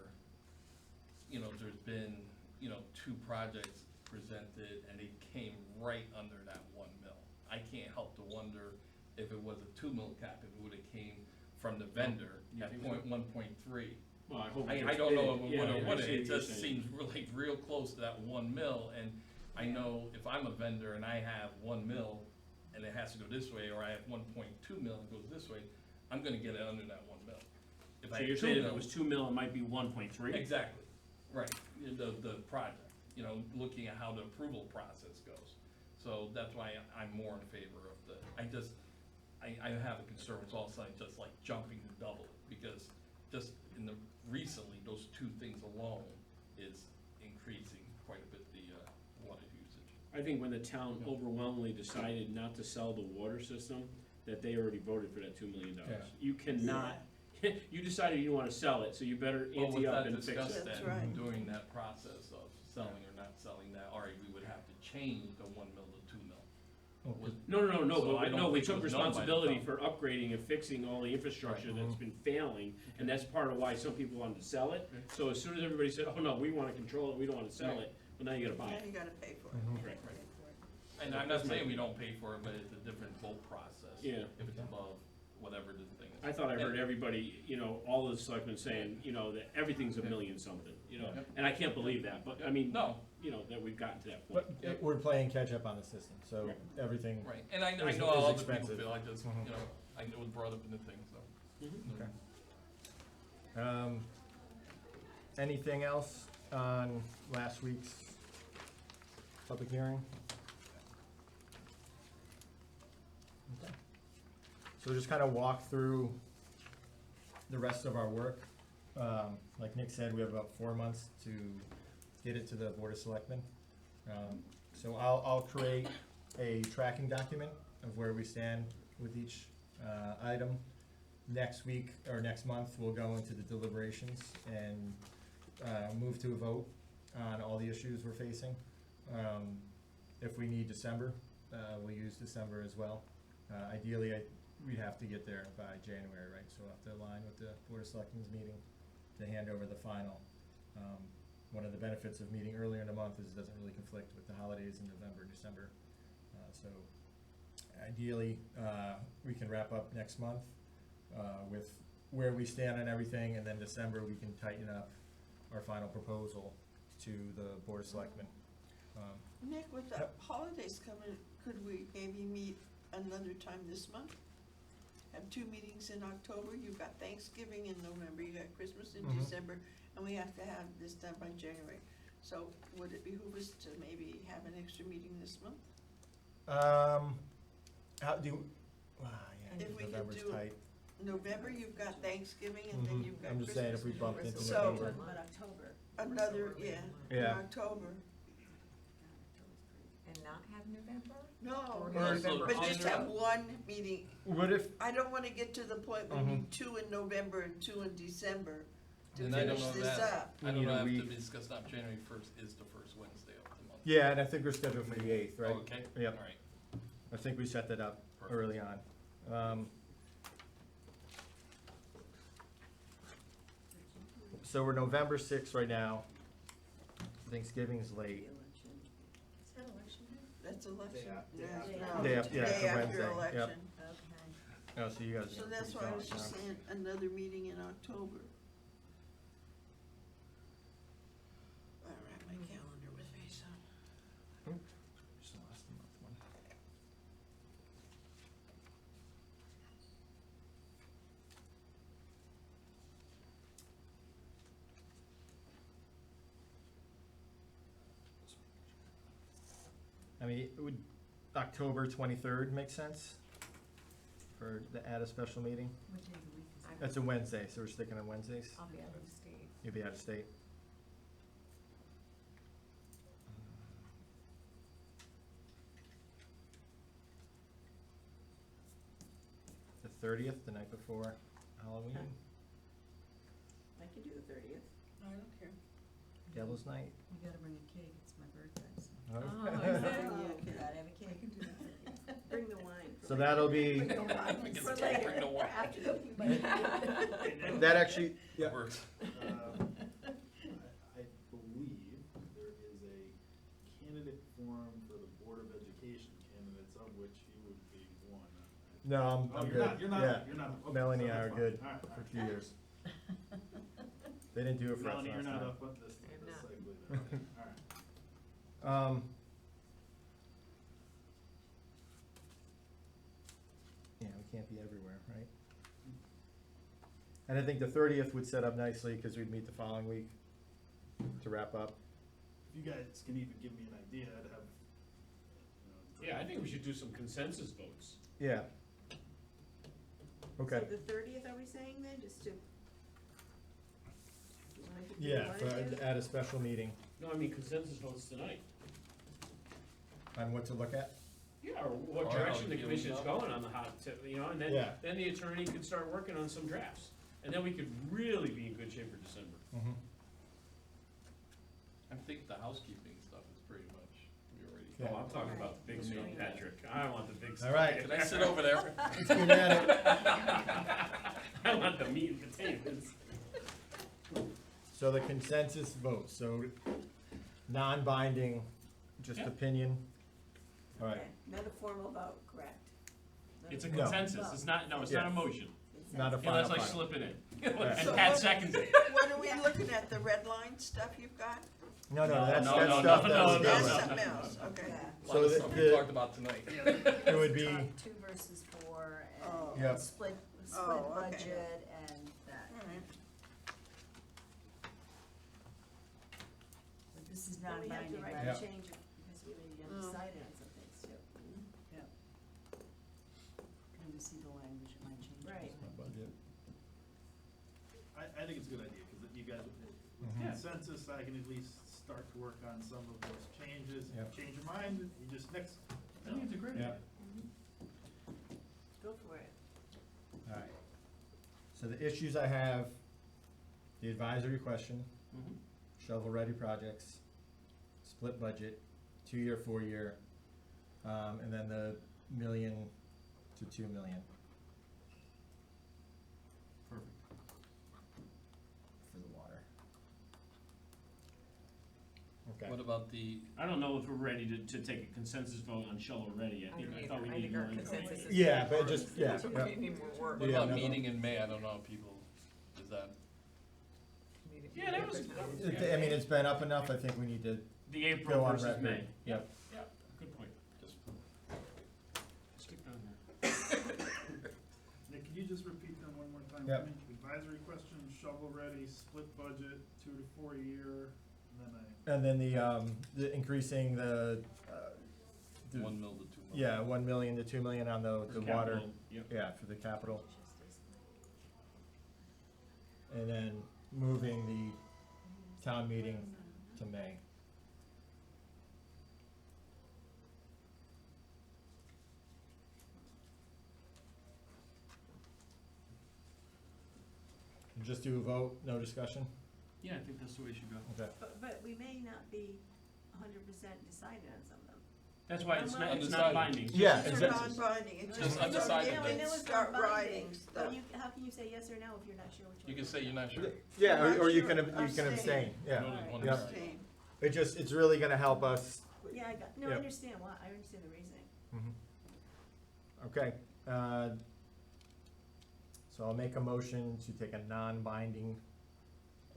there's been, 2 projects presented and they came right under that 1 mil. I can't help to wonder if it was a 2 mil cap, if it would've came from the vendor You at think so? 1.3. Well, I hope. I it's don't know if big. it would Yeah, or I wouldn't, see it what you're just saying. seems really real close to that 1 mil, and I know if I'm a vendor and I have 1 mil and it has to go this way, or I have 1.2 mil and it goes this way, I'm gonna get it under that 1 mil. If I So have you're 2 saying if mil- it was 2 mil, it might be 1.3? Exactly, right, the project, looking at how the approval process goes. So that's why I'm more in favor of I have a concern with all of a sudden just like jumping to double it, because just recently, those 2 things alone is increasing quite a bit the, water usage. I think when the town overwhelmingly decided not to sell the water system, that they already voted for that $2 million. Yeah. You cannot, you decided you wanna sell it, so you better ante up and fix Well, was it. that That's discussed right. then, during that process of selling or not selling that, all right, we would have to change the 1 mil to 2 mil. Was- No, So I but don't we think it took was known by the responsibility town. for upgrading and fixing all the infrastructure Right. that's been failing, and that's part of why some people wanted to sell it. Okay. So as soon as everybody said, oh no, we wanna control it, we don't wanna sell Right. it, well, now you gotta buy Now it. you gotta pay for it. Mhm. Right. And I'm not saying we don't pay for it, but it's a different vote process. Yeah. If it's above whatever the thing is. I thought I heard And- everybody, all the selectmen saying, that everything's a million something, Yep. and I can't believe that, but I mean, No, that we've gotten to that point. But we're playing catch up on the system, so Right. everything. right, and I It's- know it's how other people expensive. feel, I just, Mhm. I know it was brought up in the thing, so. Mhm. Okay. Anything else on last week's public hearing? Okay. So we'll just kind of walk through the rest of our work. Like Nick said, we have about 4 months to get it to the Board of Selectmen. So I'll create a tracking document of where we stand with each item. Next week, or next month, we'll go into the deliberations and move to a vote on all the issues we're facing. If we need December, we'll use December as well. Ideally, we'd have to get there by January, right? So we'll have to align with the Board of Selectmen's meeting to hand over the final. One of the benefits of meeting earlier in the month is it doesn't really conflict with the holidays in November, December. So ideally, we can wrap up next month with where we stand on everything, and then December, we can tighten up our final proposal to the Board of Selectmen. Nick, with the holidays coming, could we maybe meet another time this month? have 2 meetings in October, you've got Thanksgiving in November, you got Christmas in Mhm. December, and we have to have this done by January. So would it behoove us to maybe have an extra meeting this month? How do you, yeah, If we could November's do- tight. November, you've got Thanksgiving, and then Mhm. you've got I'm just saying if we Christmas. bumped into So- November. Talking about October. Another, yeah, in Yeah. October. And not have November? No, Or but November. just have one meeting. What if, I don't wanna get to the point where we need 2 in November and 2 in December to And I don't finish know this that. up. I We don't need know, a after week. we discussed, not January first is the first Wednesday of the month. yeah, and I think we're scheduled for the 8th, right? Oh, okay, Yep. alright. I think we set that up Perfect. early on. So we're November 6th right now. Thanksgiving's late. Is that election day? That's election. Day after. No, Day after, yeah, it's a day Wednesday, after yep. election. Okay. Oh, so you guys So are that's pretty why I was solid just now. saying, another meeting in October. I don't have my calendar with me, so. Just the last month one. I mean, would October 23rd make sense for the add a special meeting? What day of the week is that? That's a Wednesday, so we're sticking on Wednesdays? I'll be out of state. You'll be out of state. The 30th, the night before Halloween, I can do the 30th. I don't care. Devil's Night. You gotta bring a cake, it's my birthday, so. Oh, Yeah, is that- you gotta have a cake. I can do that. Bring the wine. So that'll be, Bring the wine. We can For skip, later, bring the wine. for after the meeting. that actually, yeah, Works. I believe there is a candidate forum for the Board of Education candidates, of which you would be one. no, Oh, I'm you're good, not, you're not, yeah. you're not. Okay, Melanie so and I are that's good fine. All right, for all a right. few years. They didn't do it for us Melanie, you're last not time. up with this, I am this not. segue there, okay, all right. Yeah, we can't be everywhere, right? And I think the 30th would set up nicely, cause we'd meet the following week to wrap up. If you guys can even give me an idea, I'd have, you know. Yeah, I think we should do some consensus votes. Yeah. Okay, So the 30th, are we saying then, just to? You wanna do- yeah, you wanna do? at a special meeting No, I mean consensus votes tonight. on what to look at. Yeah, or what Or direction the how you commission is know. going on the hot tip, you know, and then, Yeah. then the attorney could start working on some drafts. And then we could really be in good shape for December. Mm-hmm. I think the housekeeping stuff is pretty much, we already. Yeah. Oh, I'm talking about the big screen, Patrick. I want the big screen. All right. Can I sit over there? Let's get at it. I want the meat and potatoes. So the consensus vote, so non-binding, just Yeah. opinion. All right, Okay, not a formal vote, correct? Not It's a No. consensus, it's not, no, it's not a Yeah. motion. not a Unless final I final. slip it in. Right. And Pat seconds it. What are we looking at, the red line stuff you've got? No, No, that's no, stuff no, that's no, That's different. something else, okay. Yeah. A So lot of the- stuff we the- talked about tonight. It would be, Top 2 versus 4 Oh. and Yep. split Oh, okay. budget and that. All right. But this is Then we have non-binding, to write right? Yeah. a change it, because we already Oh. decided on some things too. Yep. Can we see the language, it might change. Right. I think it's a good idea, cause you guys, with Mhm. consensus, I can at least start to work on some of those changes. If Yep. you change your mind, you just next, I think it's a great Yeah. idea. Go for it. all right. So the issues I have, the advisory question, shovel-ready projects, split budget, 2-year, 4-year, and then the $1 million to $2 million. Perfect. For the water. Okay. What about the, I don't know if we're ready to take a consensus vote on shovel ready. I thought we I needed think our more information. consensus is. Yeah, but important. just- yeah, We yeah. need more work. what Yeah, about no, meeting in May? I don't know, people, is that, Yeah, that was- I mean, it's been up enough, I think we need to The go April on versus record. May. Yep. Yep, good point. just, Just keep going there. Nick, can item Yep. for me. Advisory question, shovel ready, split budget, 2 to 4 year, and then And then the increasing the 1 mil to 2 mil. yeah, 1 million to 2 million on the For water, capital, yep. yeah, for the capital. And then moving the town meeting to May. Just do a vote, no discussion? Yeah, I think that's the way it should go. Okay. But we may not be 100% decided on some of them. That's why it's not Undecided. binding. Yeah, These are exactly. non-binding, it's Just just, undecided you know, dates. I know it's start not writing binding, stuff. but how can you say yes or no if you're not sure which one? You can say you're not sure. Yeah, I'm not or you sure. can, you can Abstain. abstain, yeah. Vote is Alright. one Yep. side. Abstain. It just, it's really gonna help us. Yeah, I Yep. understand why, I understand the reasoning. Okay, so I'll make a motion to take a non-binding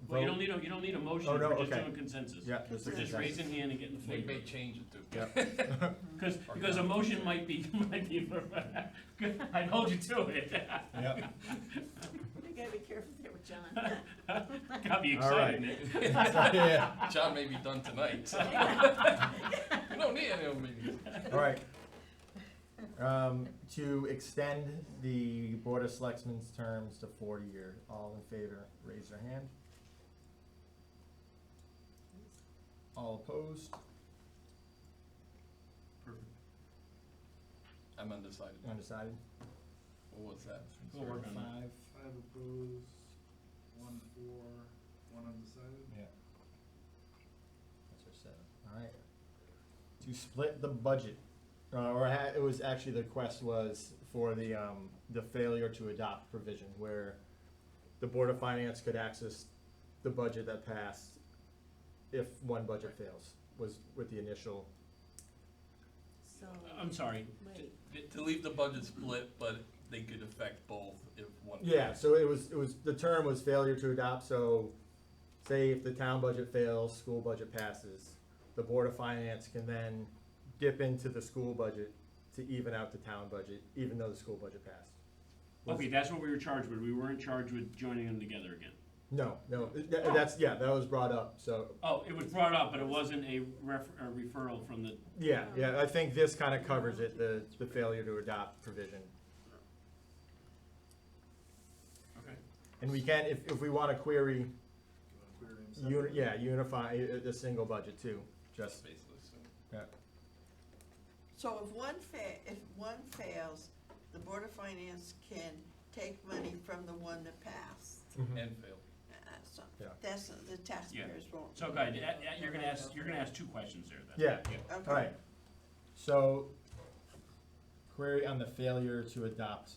Well, you vote. don't need a motion, Oh, no, we're just okay. doing consensus. Yeah, just a We're just consensus. raising hand and getting the We flavor. may change it too. Yep. Because a motion might be, I'd hold you to it. Yep. You gotta be careful there with John. Got me All right. excited. Yeah. John may be done tonight. You don't need any of meetings. All right. To extend the Board of Selectmen's terms to 4 years, all in favor, raise your hand. All opposed, Perfect. I'm undecided. undecided? What was that? We'll work on that. 5 opposed, 1 for, 1 undecided. Yeah. That's our 7, all right. To split the budget, it was actually, the request was for the failure to adopt provision, where the Board of Finance could access the budget that passed if one budget fails, was with the initial, So, I'm sorry. wait, To leave the budget split, but they could affect both if one. yeah, so it was, the term was failure to adopt, so say if the town budget fails, school budget passes, the Board of Finance can then dip into the school budget to even out the town budget, even though the school budget passed. Okay, that's what we were charged with. We weren't charged with joining them together again. No, that's, yeah, that was brought up, so, Oh, it was brought up, but it wasn't a referral from the, yeah, I think this kinda covers it, the failure to adopt provision. okay. And we can, if we wanna query, You wanna query them separately? unify a single budget too, just, Basically, so. yeah. So if one fails, the Board of Finance can take money from the one that passed. And fail. Yeah. That's, the taxpayers won't. So, guys, you're gonna ask 2 questions there then. Yeah, Okay. alright, so, query on the failure to adopt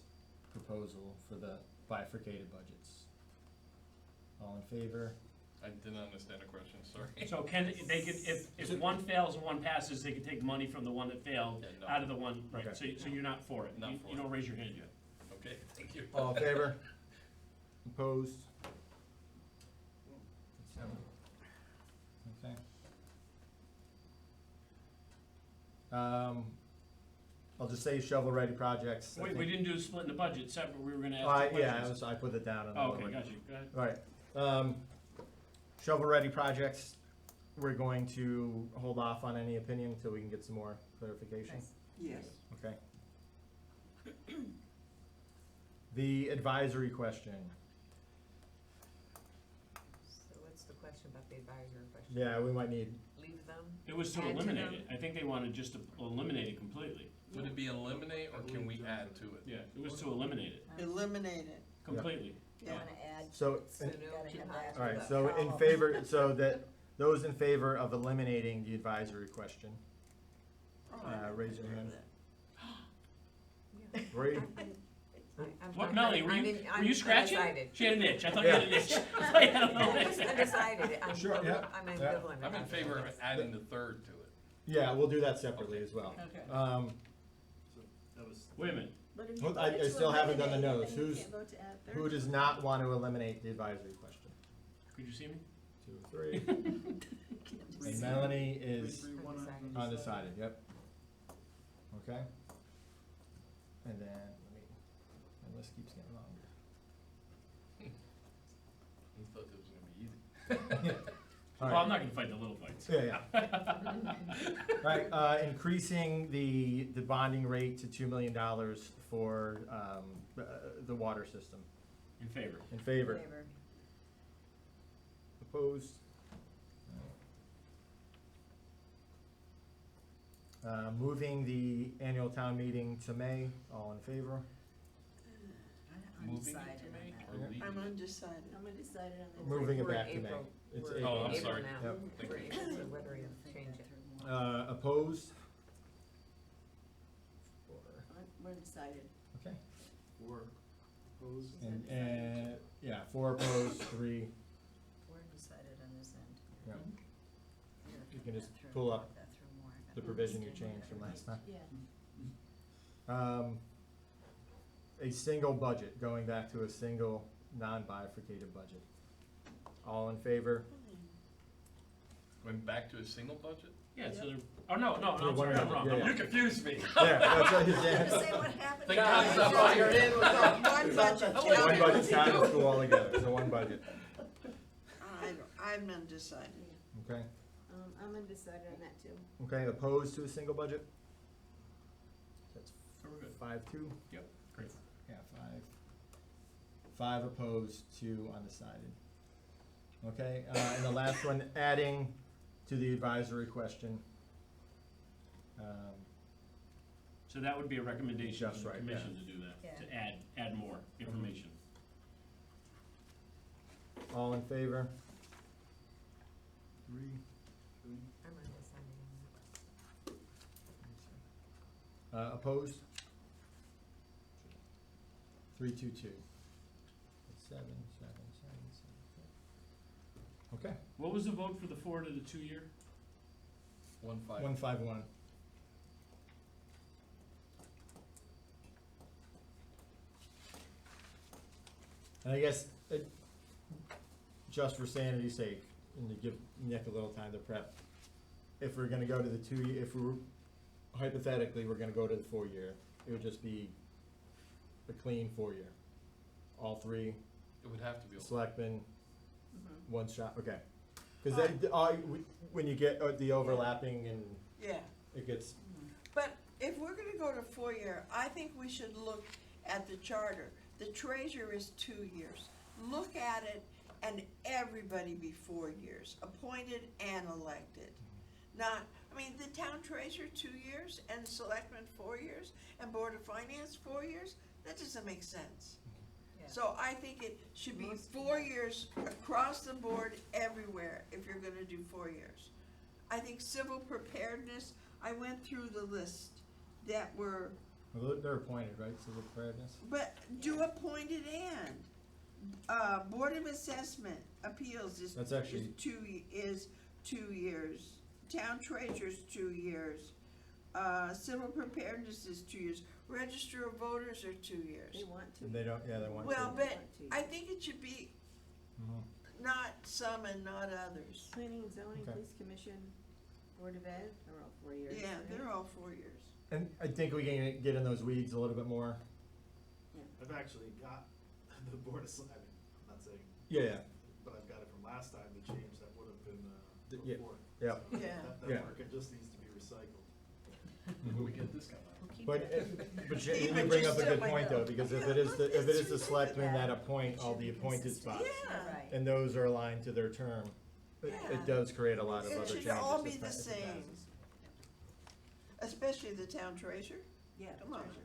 proposal for the bifurcated budgets. All in favor? I didn't understand the question, sorry. So they could, if one fails and one passes, they could take money from the one that failed Yeah, no. out of the one, right, Okay. so you're not for it? Not You- for You it. don't raise your hand yet. Okay, thank you. All in favor? Opposed? Seven. Okay. I'll just say shovel-ready projects. I Wait, we think- didn't do the split in the budget separate, we were gonna ask 2 Yeah, questions. I put it down on the. Oh, okay, got you, go ahead. Alright, shovel-ready projects, we're going to hold off on any opinion until we can get some more clarification. Nice. Yes. Okay. The advisory question, So what's the question about the advisory question? yeah, we might need, Leave them? It was to Add to eliminate them? it, I think they wanted just to eliminate it completely. Would it be eliminate or can we add to it? Yeah, it was to eliminate it Eliminate it, completely. You yeah. wanna add, so, So no gotta to have add that. to alright, the so in column. favor, so that, those in favor of eliminating the advisory question, Oh, I never raise your heard of hand. Yeah. Three. What, Melanie, were you I'm scratching? undecided. She had an itch, I thought you had an Yeah. itch. I thought you had a little I'm just itch. undecided, I'm, Sure, yeah, I'm yeah. ambivalent I'm in about favor of this. adding the third to it. Yeah, we'll do that separately as well. okay. So that was. Wait a minute, but if you Well, I voted to still haven't done the eliminate no's. it, then you Who's- can't vote to add third. Who does not want to eliminate the advisory question? could you see me? 2, 3. And Melanie is 3, 1 Undecided. undecided, yep. Okay. And then, my list keeps getting longer. He thought it was gonna be easy. All Well, right. I'm not gonna fight the little fights. Yeah, yeah. Right, increasing the bonding rate to $2 million for, the water system. In favor. In favor? Favor. Opposed? Moving the annual town meeting to May, all in favor? I'm Moving it undecided to on May that. or leaving I'm it? undecided. I'm undecided on that. Moving it We're in back to May. April. It's We're in April. Oh, I'm April sorry. now. Yep. We're April, so whether you I think change that it. through more. Opposed? Four. We're undecided. Okay, Or opposed? and, yeah, 4 opposed, 3, We're undecided on this end. yeah. Yeah, You can just that through, pull up that through more. I got the that provision you listed. changed from last time. Yeah. A single budget, going back to a single non-bifurcated budget. All in favor? Went back to a single budget? Yeah, so they're, oh, no, Yeah, I'm sorry, I'm wrong. yeah, yeah. You confused me. Yeah, that's what he's Just saying. say what happened. The to guys you. up on your head was up. One budget. One budget's town and school all together, so one budget, I'm undecided. okay? I'm undecided on that too. Okay, opposed to a single budget? That's So we're good. 5-2? Yep, great. Yeah, 5 opposed, 2 undecided. Okay, and the last one, adding to the advisory question. So that would be a recommendation Just to the right, commission yeah. to do that, Yeah. to add more information. All in favor? 3. I'm undecided on that. Opposed? 3-2-2. 7, 7, 7, 7. Okay, What was the vote for the 4 to the 2 year? 1-5. 151. And I guess, just for sanity's sake, and to give Nick a little time to prep, if we're gonna go to the 2 year, if we're, hypothetically, we're gonna go to the 4 year, it would just be a clean 4 year. All 3 It would have to be. selectmen, Mhm. one shot, okay. Cause then, when you get the overlapping and Yeah, it gets, but if we're gonna go to 4-year, I think we should look at the charter. The treasurer is 2 years. Look at it and everybody be 4 years, appointed and elected. Not, I mean, the town treasurer 2 years and selectmen 4 years and board of finance 4 years, that doesn't make sense. Yeah. So I think it should be Most- 4 years across the board everywhere if you're gonna do 4 years. I think civil preparedness, I went through the list that were, well, they're appointed, right, civil preparedness? but do appointed and. Board of Assessment Appeals is, That's actually- is 2 years. Town treasurer's 2 years. Civil preparedness is 2 years. Register of voters are 2 years. They want to. And they don't, yeah, they want to. Well, but Want to. I think it should be Mhm. not some and not others. Planning and zoning, Okay. police commission, board of ed, are all 4 years. Yeah, right? they're all 4 years. And I think we can get in those weeds a little bit more. I've actually got the board of, I'm not saying, Yeah, but I've got it from last time, the change that would have been, Yeah. before. Yeah. So Yeah. That Yeah. market just needs to be recycled. Who we get this guy on? We'll keep but, that. but you Even bring just up a still good might point go, though, because if "Yeah, it is look, the, if it this is the is selectmen Yeah. that appoint all Should the be appointed consistent. spots, Yeah. Right. and those are aligned to their term, Yeah. it does create a lot of It other should challenges. all be if the that- if it same. passes. Especially the town treasurer. Yeah. Come on. treasurer.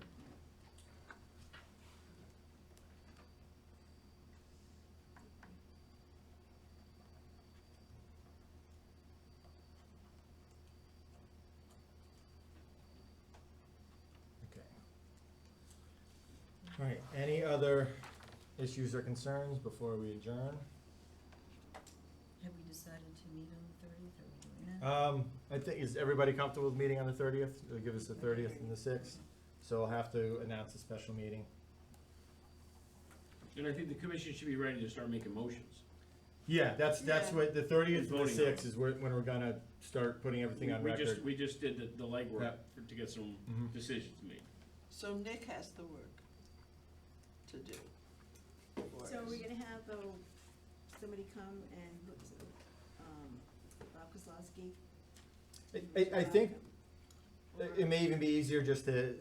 Okay. All right, any other issues or concerns before we adjourn? Have we decided to meet on the 30th, are we doing that? I think, is everybody comfortable with meeting on the 30th? It'll give us the 30th and the 6th, so I'll have to announce a special meeting. And I think the commission should be ready to start making motions. Yeah, that's Yeah. what, the 30th and the Voting on 6th it. is when we're gonna start putting everything on We just- record. We just did the legwork Yeah. to get some Mhm. decisions made. So Nick has the work to do. for So are we us. gonna have, though, somebody come and, what's it, Bob Kozlowski? I think it may even be easier just to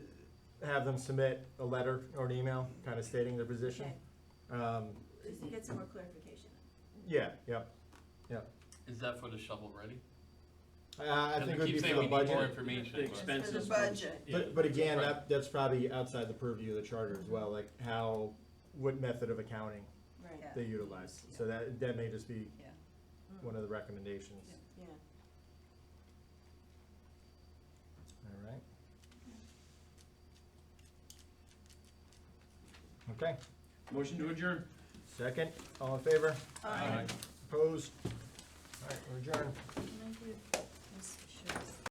have them submit a letter or an email, kind of stating their position. Just to get some more clarification. Yeah, yep. Is that for the shovel ready? I think it would be for the We keep saying we need more budget. information. The but- expenses. For the budget. Yeah. But again, Right. that's probably outside the purview of the charter as well, like what method of accounting Right. Yeah. they utilize. So that may just be Yeah. one of the recommendations. Yeah. All right. Okay, Motion to adjourn. second, all in favor? Aye. Opposed? All right, we're adjourned.